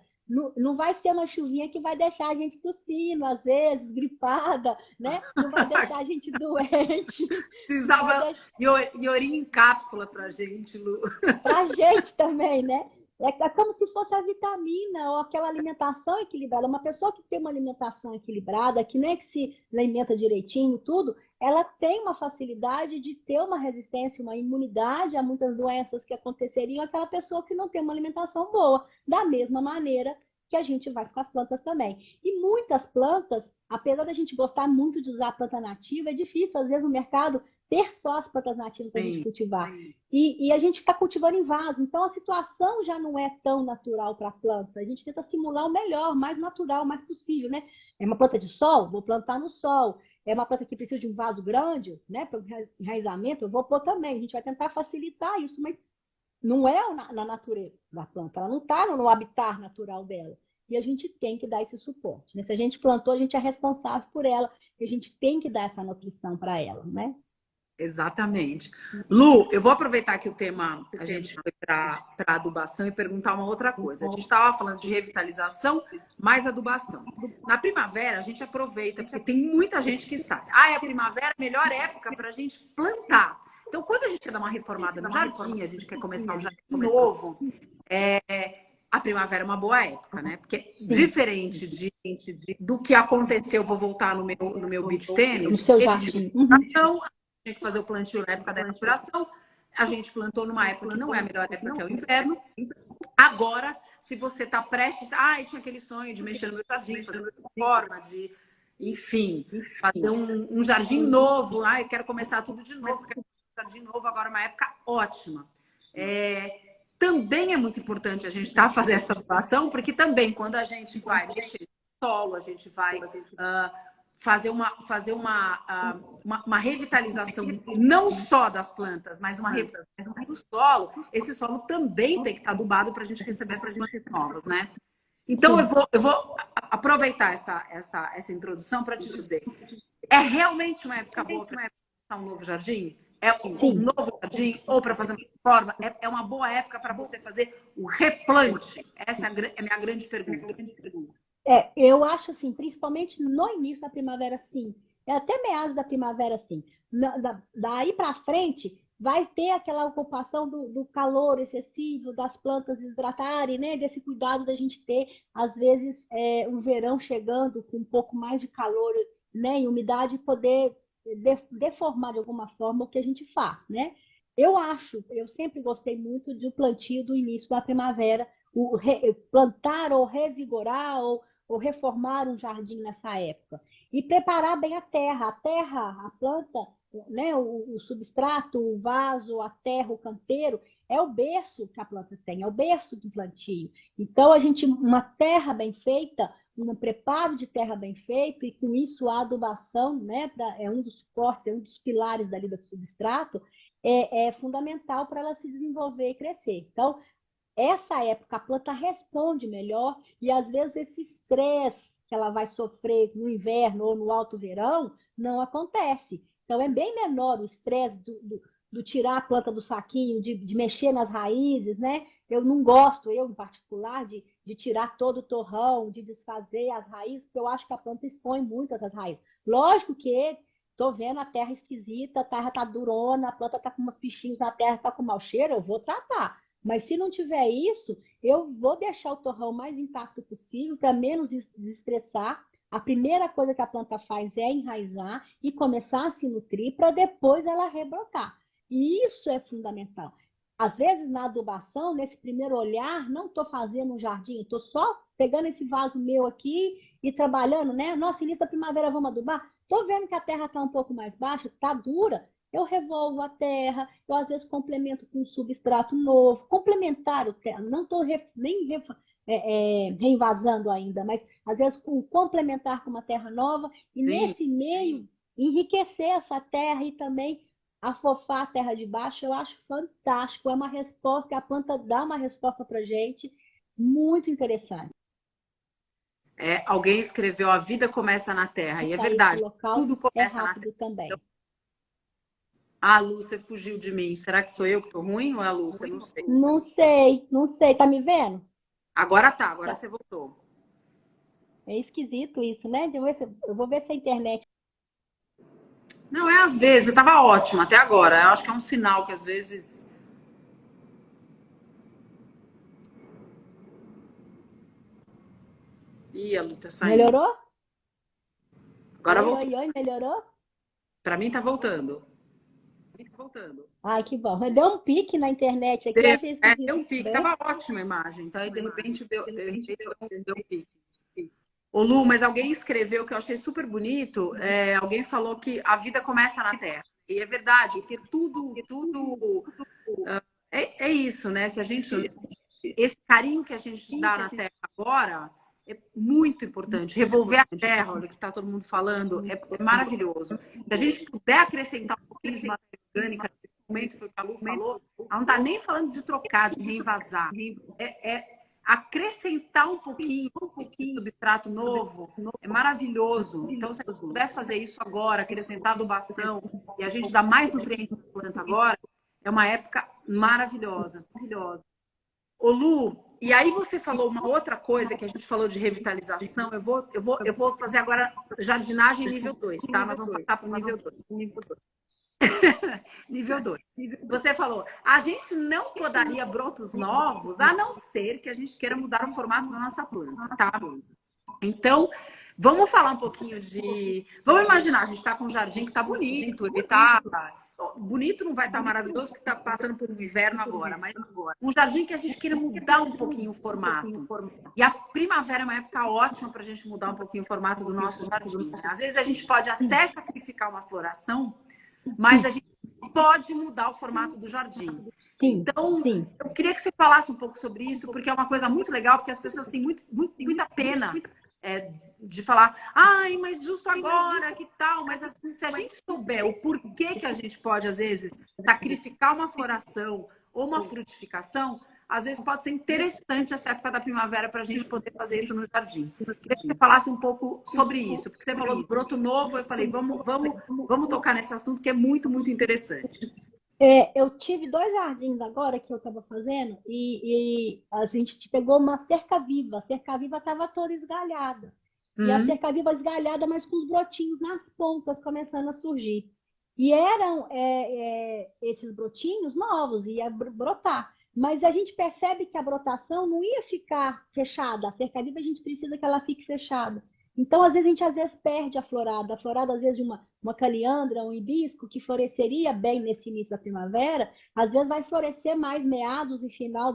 não vai ser uma chuvinha que vai deixar a gente tossindo, às vezes, gripada, né? Não vai deixar a gente doente, não vai Precisava deixar iorim em cápsula pra gente, Lu. para a gente também, né? É como se fosse a vitamina ou aquela alimentação equilibrada. Uma pessoa que tem uma alimentação equilibrada, que nem que se alimenta direitinho, tudo, ela tem uma facilidade de ter uma resistência, uma imunidade a muitas doenças que aconteceriam aquela pessoa que não tem uma alimentação boa. Da mesma maneira que a gente faz com as plantas também. E muitas plantas, apesar da gente gostar muito de usar a planta nativa, é difícil, às vezes, o mercado ter só as plantas nativas para a gente Sim. cultivar. E a gente está cultivando em vaso, então a situação já não é tão natural para a planta. A gente tenta simular o melhor, o mais natural, o mais possível, né? É uma planta de sol? Vou plantar no sol. É uma planta que precisa de um vaso grande, né? Para enraizamento, eu vou pôr também. A gente vai tentar facilitar isso, mas não é na natureza da planta, ela não está no habitat natural dela. E a gente tem que dar esse suporte, né? Se a gente plantou, a gente é responsável por ela, e a gente tem que dar essa nutrição para ela, né? Exatamente. Lu, eu vou aproveitar que o tema a gente foi para adubação e perguntar uma outra coisa. A gente estava falando de revitalização mais adubação. Na primavera, a gente aproveita, porque tem muita gente que sabe. Ah, é a primavera, a melhor época para a gente plantar. Então, quando a gente quer dar uma reformada no jardim, a gente quer começar um jardim novo, a primavera é uma boa época, né? Porque Sim, diferente do que aconteceu, vou voltar no meu beach no tênis, seu teve de jardim. Uhum. tinha que fazer o plantio na época da inauguração. A gente plantou numa época que não é a melhor época, que é o inverno. Agora, se você está prestes. Ai, tinha aquele sonho de mexer no meu jardim, fazer uma reforma, de, enfim, fazer um jardim novo. Ai, quero começar tudo de novo, quero um jardim novo, agora é uma época ótima. Também é muito importante a gente fazer essa doação, porque também quando a gente vai mexer no solo, a gente vai fazer uma revitalização não só das plantas, mas uma revitalização do solo, esse solo também tem que estar adubado para a gente receber essas plantas novas, né? Então, Sim, eu vou aproveitar essa introdução para te dizer, é realmente uma época boa para começar um novo jardim? É um sim. novo jardim ou para fazer uma reforma? É uma boa época para você fazer o replante? Essa é a minha grande pergunta. Eu acho assim, principalmente no início da primavera, sim. Até meados da primavera, sim. Daí para frente, vai ter aquela ocupação do calor excessivo, das plantas desidratarem, né? Desse cuidado da gente ter, às vezes, um verão chegando com um pouco mais de calor, né? E umidade poder deformar de alguma forma o que a gente faz, né? Eu sempre gostei muito do plantio do início da primavera, plantar ou revigorar ou reformar um jardim nessa época. E preparar bem a terra. A terra, a planta, né, o substrato, o vaso, a terra, o canteiro, é o berço que a planta tem, é o berço do plantio. Então, uma terra bem feita, um preparo de terra bem feito, e com isso a adubação, né, é um dos suportes, é um dos pilares dali do substrato, é fundamental para ela se desenvolver e crescer. Então, essa época a planta responde melhor e às vezes esse estresse que ela vai sofrer no inverno ou no alto verão, não acontece. Então, é bem menor o estresse do tirar a planta do saquinho, de mexer nas raízes, né? Eu não gosto, eu em particular, de tirar todo o torrão, de desfazer as raízes, porque eu acho que a planta expõe muito essas raízes. Lógico que tô vendo a terra esquisita, a terra tá durona, a planta tá com uns bichinhos na terra, tá com mau cheiro, eu vou tratar. Mas se não tiver isso, eu vou deixar o torrão mais intacto possível para menos desestressar. A primeira coisa que a planta faz é enraizar e começar a se nutrir para depois ela rebrotar. E isso é fundamental. Às vezes, na adubação, nesse primeiro olhar, não estou fazendo um jardim, estou só pegando esse vaso meu aqui e trabalhando, né? Nossa, início da primavera, vamos adubar? Estou vendo que a terra está um pouco mais baixa, está dura, eu revolvo a terra, eu às vezes complemento com um substrato novo, complementar o terra, não estou nem reinvasando ainda, mas às vezes com complementar com uma terra nova, e Sim. nesse meio enriquecer essa terra e também afofar a terra de baixo, eu acho fantástico. É uma resposta, que a planta dá uma resposta para gente muito interessante. Alguém escreveu A Vida Começa na Terra, e é Sair para o verdade, local tudo é começa na Terra. rápido também. Ah, Lu, você fugiu de mim. Será que sou eu que tô ruim ou é a Lu? Você não sei. Não sei, não sei. Tá me vendo? Agora tá, agora Tá. você voltou. É esquisito isso, né? Eu vou ver se a internet. Não, é às vezes, tava ótimo até agora. Eu acho que é um sinal que às vezes. Ih, a Lu tá saindo. Melhorou? Agora Oi, voltou. oi, oi, melhorou? Pra mim tá voltando. Ai, que bom. Mas deu um pique na internet aqui, Deu, achei deu esquisito. um pique, Né? tava ótima a imagem. Então aí de repente deu um pique. Ô Lu, mas alguém escreveu que eu achei super bonito. Alguém falou que a vida começa na Terra. E é verdade, porque tudo é isso, né? Se a gente esse carinho que a gente dá na Terra agora é muito importante. Revolver a Terra, olha o que está todo mundo falando, é maravilhoso. Se a gente puder acrescentar um pouquinho de matéria orgânica, nesse momento foi o que a Lu falou, ela não está nem falando de trocar, de reinvasar. Acrescentar um pouquinho de substrato novo é maravilhoso. Então, se a gente puder fazer isso agora, acrescentar adubação e a gente dar mais nutrientes para a planta agora, é uma época maravilhosa. Ô Lu, e aí você falou uma outra coisa que a gente falou de revitalização. Eu vou fazer agora jardinagem nível 2, tá? Nós vamos passar para o nível 2. Nível 2. Você falou, a gente não podaria brotos novos, a não ser que a gente queira mudar o formato da nossa planta, tá? Então, vamos falar um pouquinho de. Vamos imaginar, a gente está com um jardim que está bonito, ele está. Bonito não vai estar maravilhoso porque está passando por um inverno agora, mas um jardim que a gente queira mudar um pouquinho o formato. E a primavera é uma época ótima para a gente mudar um pouquinho o formato do nosso jardim. Né? Às vezes a gente pode até sacrificar uma floração, mas a gente pode mudar o formato do jardim. Sim, Então, sim. eu queria que você falasse um pouco sobre isso, porque é uma coisa muito legal, porque as pessoas têm muita pena de falar, ai, mas justo agora, que tal? Mas assim, se a gente souber o porquê que a gente pode, às vezes, sacrificar uma floração ou uma frutificação, às vezes pode ser interessante essa época da primavera para a gente poder fazer isso no jardim. Queria que você falasse um pouco sobre isso, porque você falou do broto novo, eu falei, vamos tocar nesse assunto que é muito interessante. Eu tive 2 jardins agora que eu estava fazendo e a gente pegou uma cerca-viva. A cerca-viva estava toda esgalhada. E a cerca-viva esgalhada, mas com os brotinhos nas pontas começando a surgir. E eram esses brotinhos novos, ia brotar. Mas a gente percebe que a brotação não ia ficar fechada. A cerca-viva a gente precisa que ela fique fechada. Então, às vezes, a gente perde a florada. A florada, às vezes, de uma caliandra, um hibisco, que floresceria bem nesse início da primavera, às vezes vai florescer mais meados e final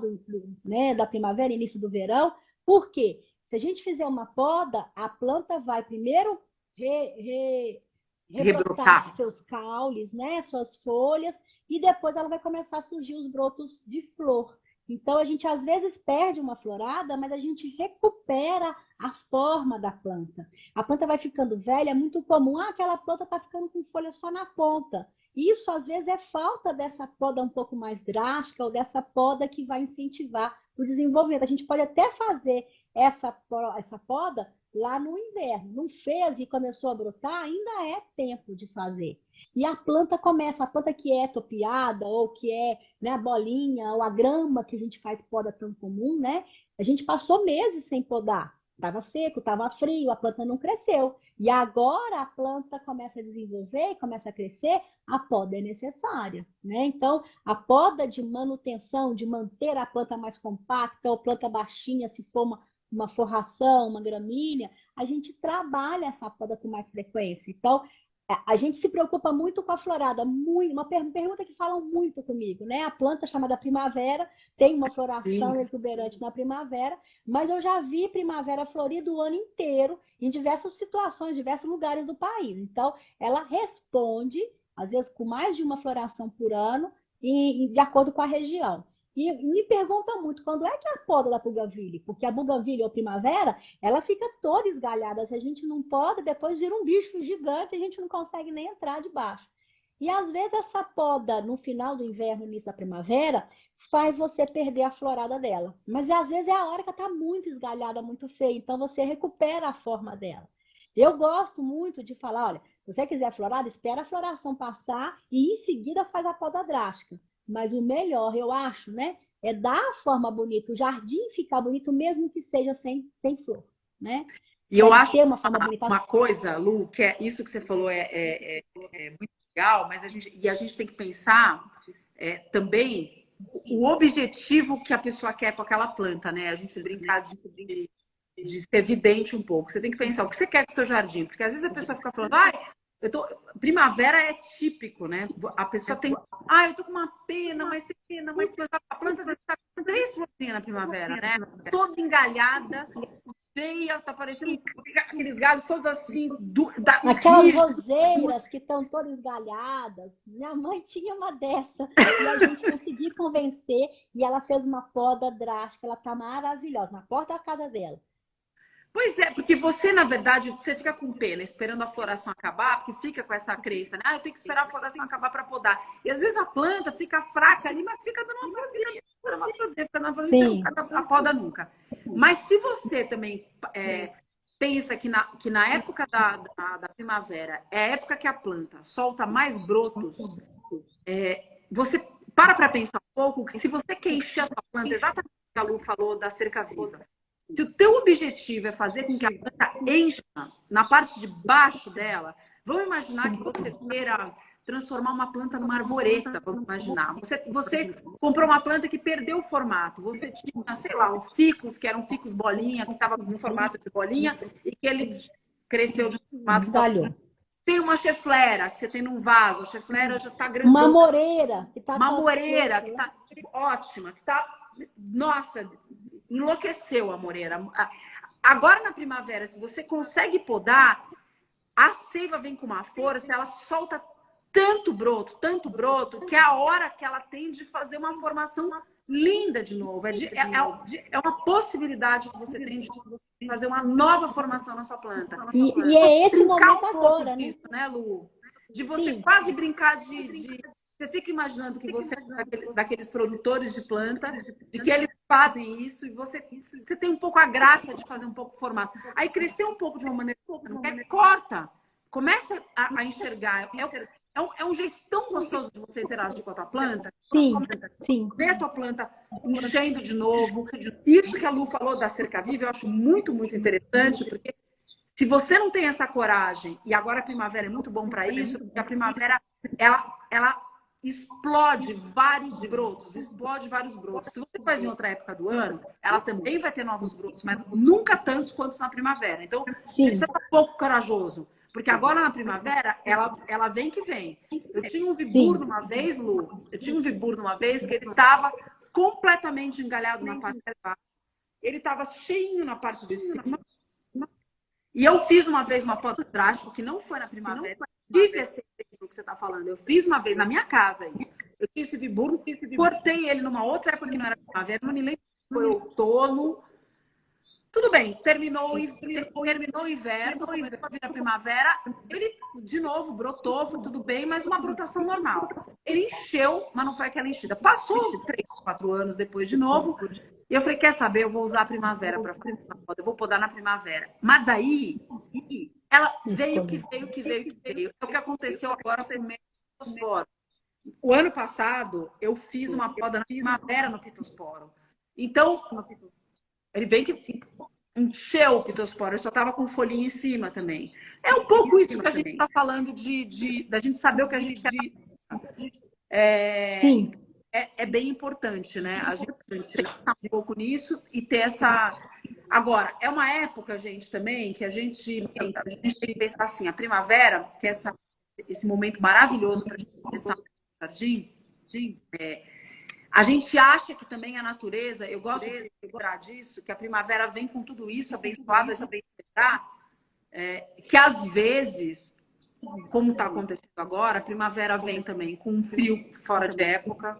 né, da primavera, início do verão. Por quê? Se a gente fizer uma poda, a planta vai primeiro rebrotar Rebrotar. seus caules, né, suas folhas, e depois ela vai começar a surgir os brotos de flor. Então, a gente às vezes perde uma florada, mas a gente recupera a forma da planta. A planta vai ficando velha, é muito comum. Aquela planta está ficando com folha só na ponta. Isso, às vezes, é falta dessa poda um pouco mais drástica ou dessa poda que vai incentivar o desenvolvimento. A gente pode até fazer essa poda lá no inverno. Não fez e começou a brotar, ainda é tempo de fazer. E a planta que é topiada, ou que é, né, a bolinha, ou a grama que a gente faz poda tão comum, né? A gente passou meses sem podar. Estava seco, estava frio, a planta não cresceu. E agora a planta começa a desenvolver, começa a crescer, a poda é necessária, né? Então, a poda de manutenção, de manter a planta mais compacta, ou planta baixinha, se for uma forração, uma gramínea, a gente trabalha essa poda com mais frequência. Então, a gente se preocupa muito com a florada. Uma pergunta que falam muito comigo, né? A planta chamada primavera tem uma floração Sim. exuberante na primavera, mas eu já vi primavera florida o ano inteiro, em diversas situações, diversos lugares do país. Então, ela responde, às vezes, com mais de uma floração por ano, e de acordo com a região. E me perguntam muito quando é que é a poda da bougainville, porque a bougainville ou primavera, ela fica toda esgalhada. Se a gente não poda, depois vira um bicho gigante, a gente não consegue nem entrar debaixo. E às vezes essa poda no final do inverno, início da primavera, faz você perder a florada dela. Mas às vezes é a hora que ela está muito esgalhada, muito feia, então você recupera a forma dela. Eu gosto muito de falar, olha, se você quiser a florada, espera a floração passar e em seguida faz a poda drástica. Mas o melhor, eu acho, né, é dar a forma bonita, o jardim ficar bonito, mesmo que seja sem flor, né? E eu acho Ter uma forma bonita. uma coisa, Lu, que é isso que você falou é muito legal, mas a gente tem que pensar também o objetivo que a pessoa quer com aquela planta, né? A gente brincar de ser evidente um pouco. Você tem que pensar o que você quer com o seu jardim, porque às vezes a pessoa fica falando, primavera é típico, né? A pessoa tem, eu tô com uma pena, mas a planta está com 3 florzinhas na primavera, né? Toda engalhada, feia, tá parecendo aqueles galhos todos assim, aquelas roseiras que estão todas esgalhadas. Minha mãe tinha uma dessa e a gente conseguiu convencer e ela fez uma poda drástica, ela tá maravilhosa, na porta da casa dela. Pois é, porque você, na verdade, você fica com pena esperando a floração acabar, porque fica com essa crença, né? Eu tenho que esperar a floração acabar para podar. E às vezes a planta fica fraca ali, mas fica dando uma florzinha, fica dando uma florzinha, você não fica a poda nunca. Mas se você também pensa que na época da primavera é a época que a planta solta mais brotos, você para pensar um pouco que se você quer encher a sua planta, exatamente o que a Lu falou da cerca viva, se o teu objetivo é fazer com que a planta encha na parte de baixo dela, vamos imaginar que você queira transformar uma planta numa arvoreta, vamos imaginar. Você comprou uma planta que perdeu o formato. Você tinha, sei lá, um ficus, que era um ficus bolinha, que estava no formato de bolinha, e que ele cresceu de um formato. Tem uma cheflera que você tem num vaso, a cheflera já está grandona. Uma moreira que está ótima, que está... Nossa, enlouqueceu a moreira. Agora na primavera, se você consegue podar, a seiva vem com uma força, ela solta tanto broto, que é a hora que ela tem de fazer uma formação linda de novo. É uma possibilidade que você tem de fazer uma nova formação na sua planta. E é esse momento agora, disso, né, Lu? De você quase brincar Você fica imaginando que você é daqueles produtores de planta, de que eles fazem isso, e você tem um pouco a graça de fazer um pouco o formato. Aí crescer um pouco de uma maneira que você não quer, corta. Começa a enxergar. É um jeito tão gostoso de você interagir com a tua planta. Sim. Ver a tua planta enchendo de novo. Isso que a Lu falou da cerca viva, eu acho muito, muito interessante, porque se você não tem essa coragem, e agora a primavera é muito bom para isso, porque a primavera, ela explode vários brotos. Se você faz em outra época do ano, ela também vai ter novos brotos, mas nunca tantos quanto na primavera. Então, você precisa estar um pouco corajoso. Porque agora na primavera, ela vem que vem. Eu tinha um vibur numa vez, Lu. Que ele estava completamente engalhado na parte de baixo. Ele estava cheinho na parte de cima. E eu fiz uma vez uma poda drástica, que não foi na primavera. Tive esse exemplo que você está falando. Eu fiz uma vez na minha casa isso. Eu tinha esse vibur, cortei ele numa outra época que não era primavera, não me lembro se foi outono. Tudo bem, terminou o inverno, começou a vir a primavera, ele de novo brotou, foi tudo bem, mas uma brotação normal. Ele encheu, mas não foi aquela enchida. Passou 3, 4 anos depois de novo, e eu falei, quer saber, eu vou usar a primavera para fazer essa poda, eu vou podar na primavera. Mas daí, ela veio que veio. É o que aconteceu agora com o pitosporo. O ano passado, eu fiz uma poda na primavera no pitosporo. Então, ele veio que encheu o pitosporo, eu só estava com folhinha em cima também. É um pouco isso que a gente está falando da gente saber o que a gente quer. Sim. É bem importante, né? A gente tem que estar um pouco nisso e ter essa. Agora, é uma época, gente, também, que a gente tem que pensar assim, a primavera, que é esse momento maravilhoso para a gente começar no jardim, a gente acha que também a natureza, eu gosto de lembrar disso, que a primavera vem com tudo isso abençoada, já bem lembrar, que às vezes, como está acontecendo agora, a primavera vem também com um frio fora de época.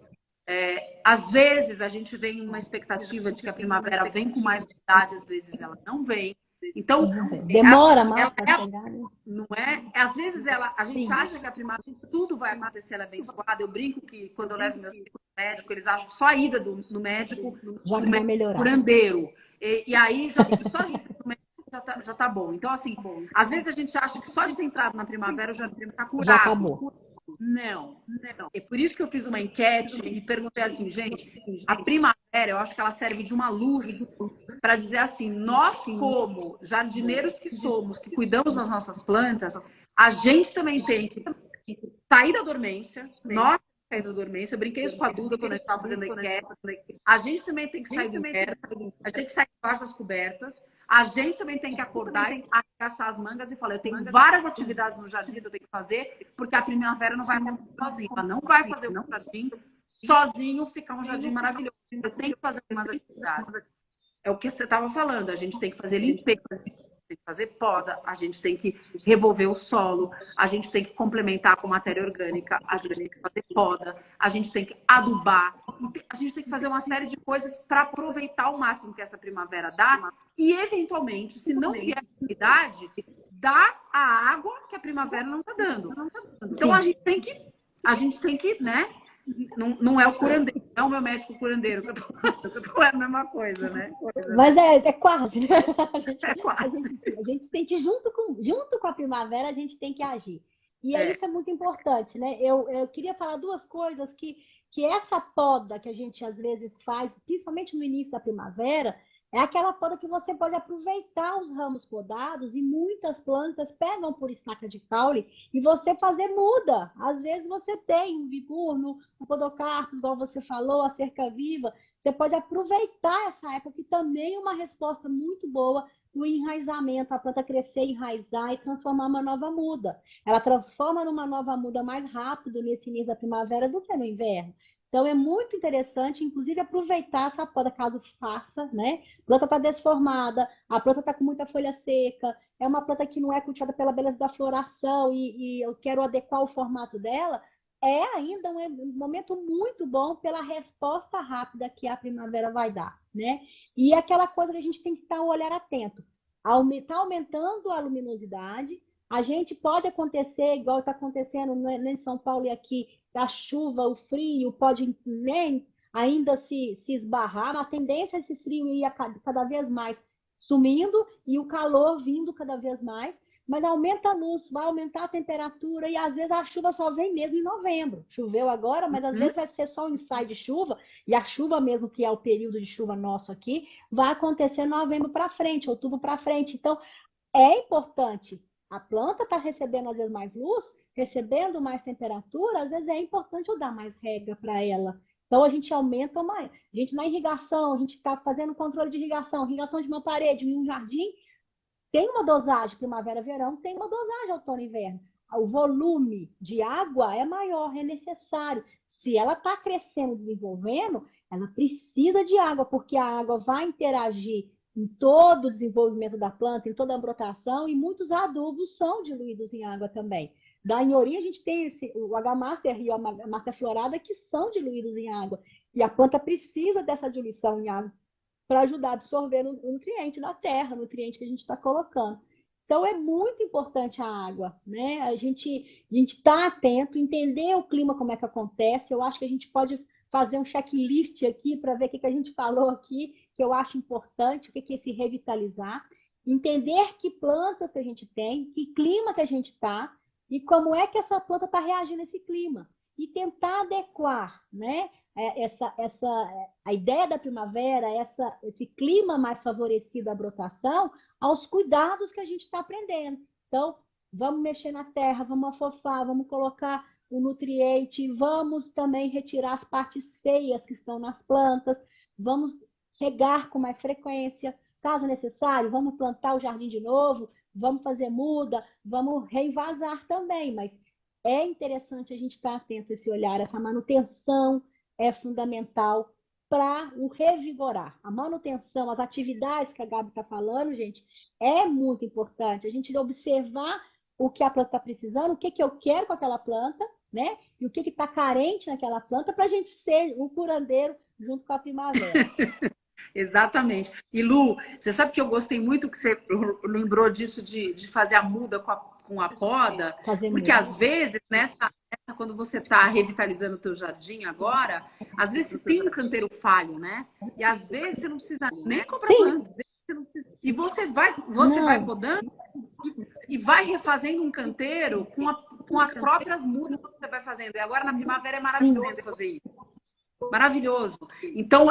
Às vezes a gente vem numa expectativa de que a primavera vem com mais umidade, às vezes ela não vem. Então, demora mais para chegar, né? Não é? Às vezes a gente acha que a primavera tudo vai acontecer, ela é abençoada. Eu brinco que quando eu levo meus filhos no médico, eles acham que só a ida no médico, já vai melhorar. Curandeiro. E aí, só de ir no médico já tá bom. Então, assim, às vezes a gente acha que só de ter entrado na primavera já está curado. Já acabou. Não. É por isso que eu fiz uma enquete e perguntei assim, gente, a primavera, eu acho que ela serve de uma luz para dizer assim, nós como jardineiros que somos, que cuidamos das nossas plantas, a gente também tem que sair da dormência, nós sair da dormência, eu brinquei isso com a Duda quando a gente estava fazendo a enquete, a gente também tem que sair do inverno, a gente tem que sair debaixo das cobertas, a gente também tem que acordar e arregaçar as mangas e falar, eu tenho várias atividades no jardim que eu tenho que fazer, porque a primavera não vai acontecer sozinha, ela não vai fazer o jardim sozinho ficar um jardim maravilhoso, eu tenho que fazer algumas atividades. É o que você estava falando, a gente tem que fazer limpeza, a gente tem que fazer poda, a gente tem que revolver o solo, a gente tem que complementar com matéria orgânica, a gente tem que fazer poda, a gente tem que adubar, a gente tem que fazer uma série de coisas para aproveitar o máximo que essa primavera dá e, eventualmente, se não vier a umidade, dá a água que a primavera não está dando. Então, a gente tem que, né? Não é o curandeiro, não é o meu médico curandeiro que eu tô falando, não é a mesma coisa, né? Mas é quase, né? É quase. A gente tem que, junto com a primavera, a gente tem que agir. E isso é muito importante, né? Eu queria falar duas coisas que essa poda que a gente às vezes faz, principalmente no início da primavera, é aquela poda que você pode aproveitar os ramos podados e muitas plantas pegam por estaca de caule e você fazer muda. Às vezes você tem um vigurno, um podocarpo, igual você falou, a cerca viva. Você pode aproveitar essa época, que também é uma resposta muito boa no enraizamento, a planta crescer, enraizar e transformar uma nova muda. Ela transforma numa nova muda mais rápido nesse início da primavera do que no inverno. Então, é muito interessante, inclusive, aproveitar essa poda, caso faça, né? A planta está desformada, a planta está com muita folha seca, é uma planta que não é cultivada pela beleza da floração e eu quero adequar o formato dela, é ainda um momento muito bom pela resposta rápida que a primavera vai dar, né? E aquela coisa que a gente tem que estar um olhar atento. Está aumentando a luminosidade, a gente pode acontecer, igual está acontecendo em São Paulo e aqui, a chuva, o frio, pode ainda se esbarrar, mas a tendência é esse frio ir cada vez mais sumindo e o calor vindo cada vez mais, mas aumenta a luz, vai aumentar a temperatura e às vezes a chuva só vem mesmo em novembro. Choveu agora, mas às vezes vai ser só um ensaio de chuva e a chuva mesmo, que é o período de chuva nosso aqui, vai acontecer novembro para frente, outubro para frente. Então, é importante. A planta está recebendo, às vezes, mais luz, recebendo mais temperatura, às vezes é importante eu dar mais regra para ela. Então, a gente aumenta mais. A gente, na irrigação, a gente está fazendo controle de irrigação de uma parede, em um jardim, tem uma dosagem primavera-verão, tem uma dosagem outono-inverno. O volume de água é maior, é necessário. Se ela está crescendo, desenvolvendo, ela precisa de água, porque a água vai interagir em todo o desenvolvimento da planta, em toda a brotação, e muitos adubos são diluídos em água também. Da Inhorim, a gente tem o H-Master e o Master Florada, que são diluídos em água. E a planta precisa dessa diluição em água para ajudar a absorver o nutriente da terra, o nutriente que a gente está colocando. Então é muito importante a água, né? A gente está atento, entender o clima, como é que acontece. Eu acho que a gente pode fazer um checklist aqui para ver o que a gente falou aqui, que eu acho importante, o que é se revitalizar, entender que plantas que a gente tem, que clima que a gente está e como é que essa planta está reagindo a esse clima. E tentar adequar, né? A ideia da primavera, esse clima mais favorecido à brotação, aos cuidados que a gente está aprendendo. Então, vamos mexer na terra, vamos afofar, vamos colocar o nutriente, vamos também retirar as partes feias que estão nas plantas, vamos regar com mais frequência, caso necessário, vamos plantar o jardim de novo, vamos fazer muda, vamos reinvasar também, mas é interessante a gente estar atento a esse olhar, essa manutenção é fundamental para o revigorar. A manutenção, as atividades que a Gabi está falando, gente, é muito importante. A gente observar o que a planta está precisando, o que eu quero com aquela planta, né? E o que está carente naquela planta para a gente ser um curandeiro junto com a primavera. Exatamente. E Lu, você sabe que eu gostei muito que você lembrou disso de fazer a muda com a poda, porque às vezes, quando você está revitalizando o teu jardim agora, às vezes você tem um canteiro falho, né? E às vezes você não precisa nem comprar planta. E você vai podando e vai refazendo um canteiro com as próprias mudas que você vai fazendo. E agora na primavera é maravilhoso fazer isso. Maravilhoso. Então,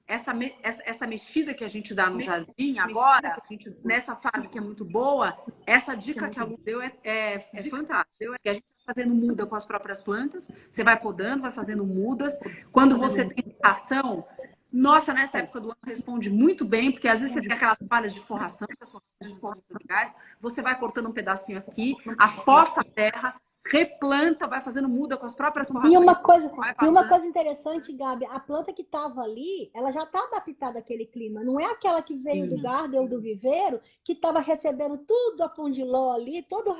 essa mexida que a gente dá no jardim agora, nessa fase que é muito boa, essa dica que a Lu deu é fantástica. Porque a gente está fazendo muda com as próprias plantas, você vai podando, vai fazendo mudas. Quando você tem ação, nossa, nessa época do ano responde muito bem, porque às vezes você tem aquelas palhas de forração, que são muito legais, você vai cortando um pedacinho aqui, afofa a terra, replanta, vai fazendo muda com as próprias forrações. E uma coisa interessante, Gabi, a planta que estava ali, ela já está adaptada àquele clima. Não é aquela que veio do garden ou do viveiro, que estava recebendo tudo a pondiló ali, todo,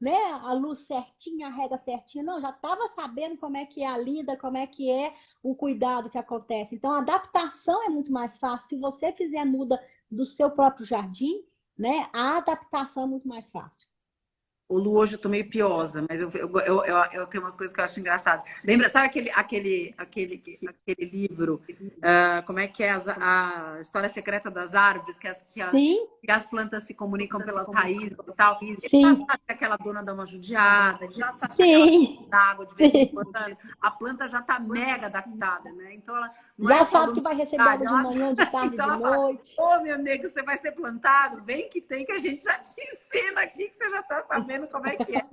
né, a luz certinha, a rega certinha. Não, já estava sabendo como é que é a lida, como é que é o cuidado que acontece. Então, a adaptação é muito mais fácil. Se você fizer muda do seu próprio jardim, né, a adaptação é muito mais fácil. O Lu, hoje eu tô meio piosa, mas eu tenho umas coisas que eu acho engraçadas. Lembra, sabe aquele livro, como é que é a História Secreta das Árvores, que as plantas se comunicam pelas raízes e tal? Ele já sabe que aquela dona dá uma judiada, ele já sabe que aquela dá água de vez em quando. A planta já tá mega adaptada, né? Então ela não já sabe que vai receber água de manhã, de tarde, então de noite. Ô, meu nego, você vai ser plantado? Vem que tem, que a gente já te ensina aqui, que você já tá sabendo como é que é.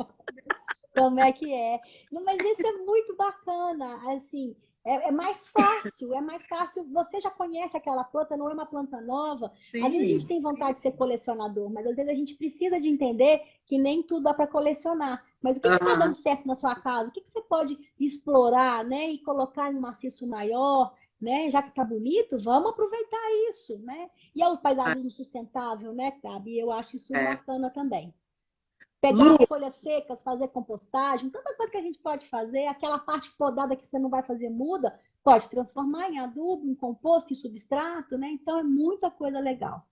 Como é que é. Não, mas isso é muito bacana, assim, é mais fácil, você já conhece aquela planta, não é uma planta nova. Sim. Às vezes a gente tem vontade de ser colecionador, mas às vezes a gente precisa de entender que nem tudo dá para colecionar. Mas o que está dando certo na sua casa? O que você pode explorar, né, e colocar em um maciço maior, né? Já que tá bonito, vamos aproveitar isso, né? E é o paisagismo sustentável, né, Gabi? Eu acho isso bacana também. Pegar as folhas secas, fazer compostagem, tanta coisa que a gente pode fazer. Aquela parte podada que você não vai fazer muda, pode transformar em adubo, em composto, em substrato, né? Então é muita coisa legal.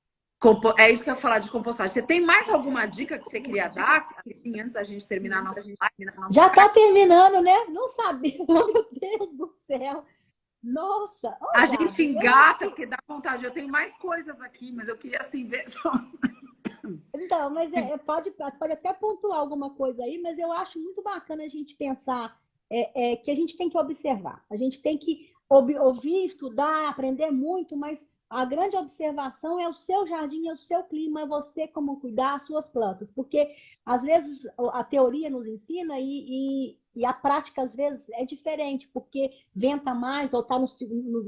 É isso que eu ia falar de compostagem. Você tem mais alguma dica que você queria dar, assim, antes da gente terminar a nossa live? Já tá terminando, né? Não sabia, meu Deus do céu. Nossa! A gente engata, porque dá vontade. Eu tenho mais coisas aqui, mas eu queria assim ver só. Então, mas pode até pontuar alguma coisa aí, mas eu acho muito bacana a gente pensar que a gente tem que observar. A gente tem que ouvir, estudar, aprender muito, mas a grande observação é o seu jardim, é o seu clima, é você como cuidar das suas plantas. Porque, às vezes, a teoria nos ensina e a prática, às vezes, é diferente, porque venta mais ou está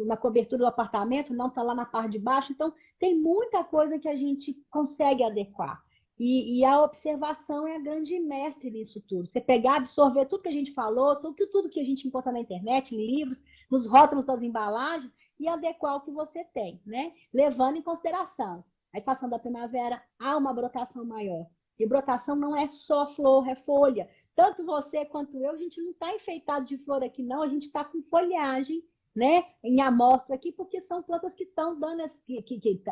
na cobertura do apartamento, não está lá na parte de baixo. Então, tem muita coisa que a gente consegue adequar. E a observação é a grande mestre nisso tudo. Você pegar, absorver tudo que a gente falou, tudo que a gente encontra na internet, em livros, nos rótulos das embalagens, e adequar o que você tem, né? Levando em consideração a estação da primavera, há uma brotação maior. E brotação não é só flor, é folha. Tanto você quanto eu, a gente não está enfeitado de flor aqui, não. A gente está com folhagem, né, em amostra aqui, porque são plantas que estão dando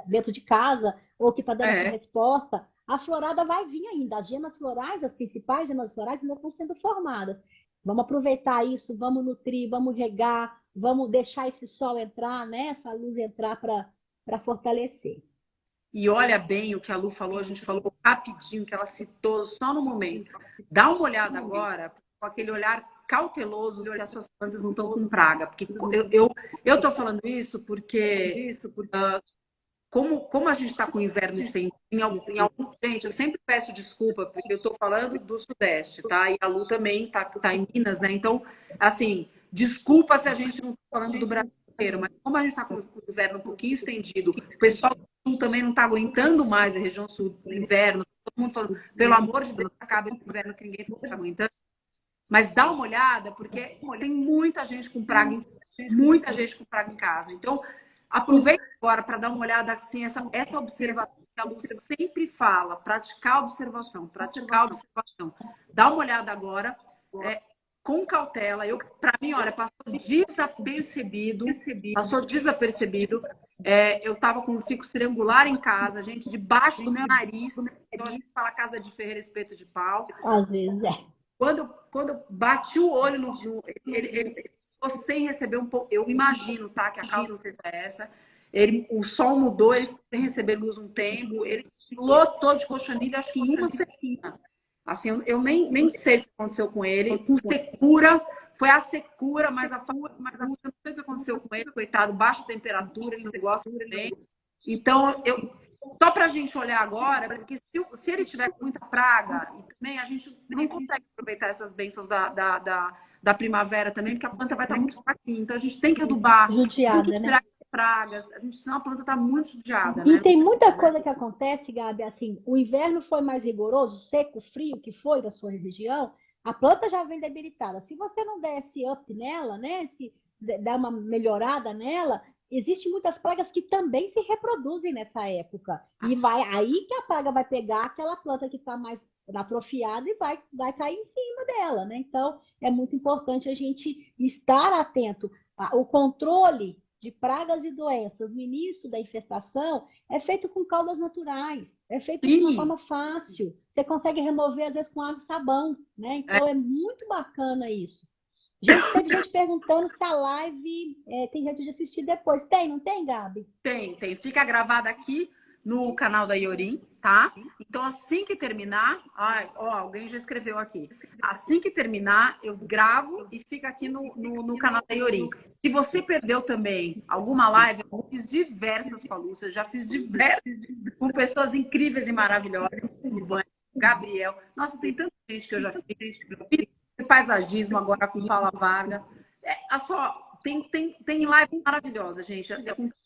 dentro de casa, ou que está dando essa resposta. A florada vai vir ainda. As gemas florais, as principais gemas florais, ainda estão sendo formadas. Vamos aproveitar isso, vamos nutrir, vamos regar, vamos deixar esse sol entrar, né, essa luz entrar para fortalecer. E olha bem o que a Lu falou, a gente falou rapidinho, que ela citou só no momento. Dá uma olhada agora, com aquele olhar cauteloso, se as suas plantas não estão com praga. Porque eu tô falando isso porque como a gente está com o inverno estendido, gente, eu sempre peço desculpa, porque eu estou falando do Sudeste, tá? E a Lu também tá em Minas, né? Então, assim, desculpa se a gente não está falando do Brasil inteiro, mas como a gente está com o inverno um pouquinho estendido, o pessoal do Sul também não está aguentando mais a região Sul do inverno, todo mundo falando, pelo amor de Deus, acaba esse inverno que ninguém está aguentando. Mas dá uma olhada, porque tem muita gente com praga em casa. Então, aproveita agora para dar uma olhada assim, essa observação que a Lu sempre fala, praticar observação. Dá uma olhada agora, com cautela. Para mim, olha, passou desapercebido. Eu estava com um fico triangular em casa, gente, debaixo do meu nariz. Então a gente fala casa de ferreiro, espeto de pau. Às vezes Quando eu bati o olho ele ficou sem receber um pouco. Eu imagino, tá, que a causa seja essa. O sol mudou, ele ficou sem receber luz um tempo, ele lotou de cochonilha, acho que em uma semana. Assim, eu nem sei o que aconteceu com ele. Com secura, foi a secura, mas a falta de luz, eu não sei o que aconteceu com ele, coitado, baixa temperatura, ele não gosta bem. Então, só para a gente olhar agora, porque se ele tiver muita praga, e também a gente não consegue aproveitar essas bênçãos da primavera também, porque a planta vai estar muito fraquinha. Então a gente tem que adubar, judiada, tem que tirar as pragas. Senão a planta está muito judiada, E né? tem muita coisa que acontece, Gabi, assim, o inverno foi mais rigoroso, seco, frio, que foi da sua região, a planta já vem debilitada. Se você não der esse up nela, né, se dar uma melhorada nela, existem muitas pragas que também se reproduzem nessa época. E vai aí que a praga vai pegar aquela planta que está mais atrofiada e vai cair em cima dela, né? Então, é muito importante a gente estar atento. O controle de pragas e doenças no início da infestação é feito com caudas naturais, é feito de uma forma fácil. Você consegue remover, às vezes, com água e sabão, né? Então, é muito bacana isso. Gente, teve gente perguntando se a live tem jeito de assistir depois. Tem, não tem, Gabi? Tem. Fica gravada aqui no canal da Iorim, tá? Então, assim que terminar... alguém já escreveu aqui. Assim que terminar, eu gravo e fica aqui no canal da Iorim. Se você perdeu também alguma live, eu fiz diversas com a Lúcia, já fiz diversas com pessoas incríveis e maravilhosas, com o Vânia, com o Gabriel. Nossa, tem tanta gente que eu já fiz. Paisagismo agora com Paula Varga. Tem live maravilhosa, gente.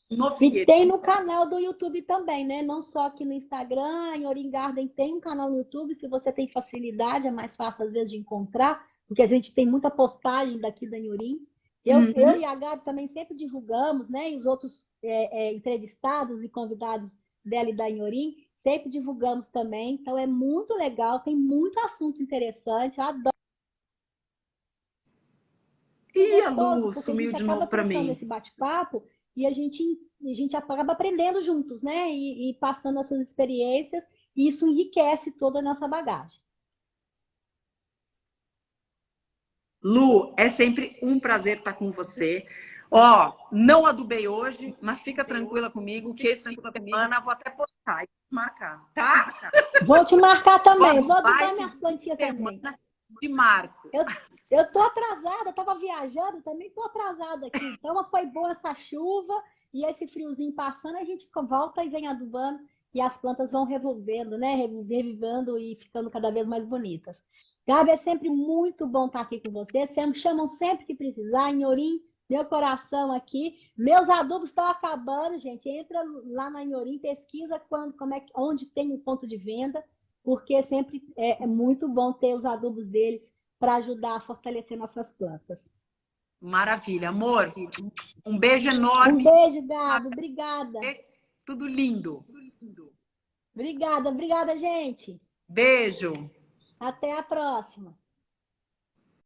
No E tem no canal do YouTube também, né? Não só aqui no Instagram, em Iorim Garden tem um canal no YouTube. Se você tem facilidade, é mais fácil às vezes de encontrar, porque a gente tem muita postagem daqui da Iorim. Eu e a Gabi também sempre divulgamos, né? E os outros entrevistados e convidados dela e da Iorim, sempre divulgamos também. Então é muito legal, tem muito assunto interessante. Eu adoro. E a Lu sumiu de novo para mim. Esse bate-papo e a gente acaba aprendendo juntos, né? E passando essas experiências, e isso enriquece toda a nossa bagagem. Lu, é sempre um prazer estar com você. Não adubei hoje, mas fica tranquila comigo que esse fim de semana vou até postar e te marcar, tá? Vou te marcar também, vou adubar minhas plantinhas também. Te marco. Eu tô atrasada, tava viajando, também tô atrasada aqui. Então foi boa essa chuva e esse friozinho passando, a gente volta e vem adubando e as plantas vão revolvendo, né? Revivendo e ficando cada vez mais bonitas. Gabi, é sempre muito bom estar aqui com você. Chamam sempre que precisar. Em Iorim, meu coração aqui. Meus adubos estão acabando, gente. Entra lá na Iorim, pesquisa onde tem um ponto de venda, porque sempre é muito bom ter os adubos deles para ajudar a fortalecer nossas plantas. Maravilha, amor. Um beijo enorme. Um beijo, Gabi. Obrigada. Tudo lindo. Obrigada, gente. Beijo. Até a próxima.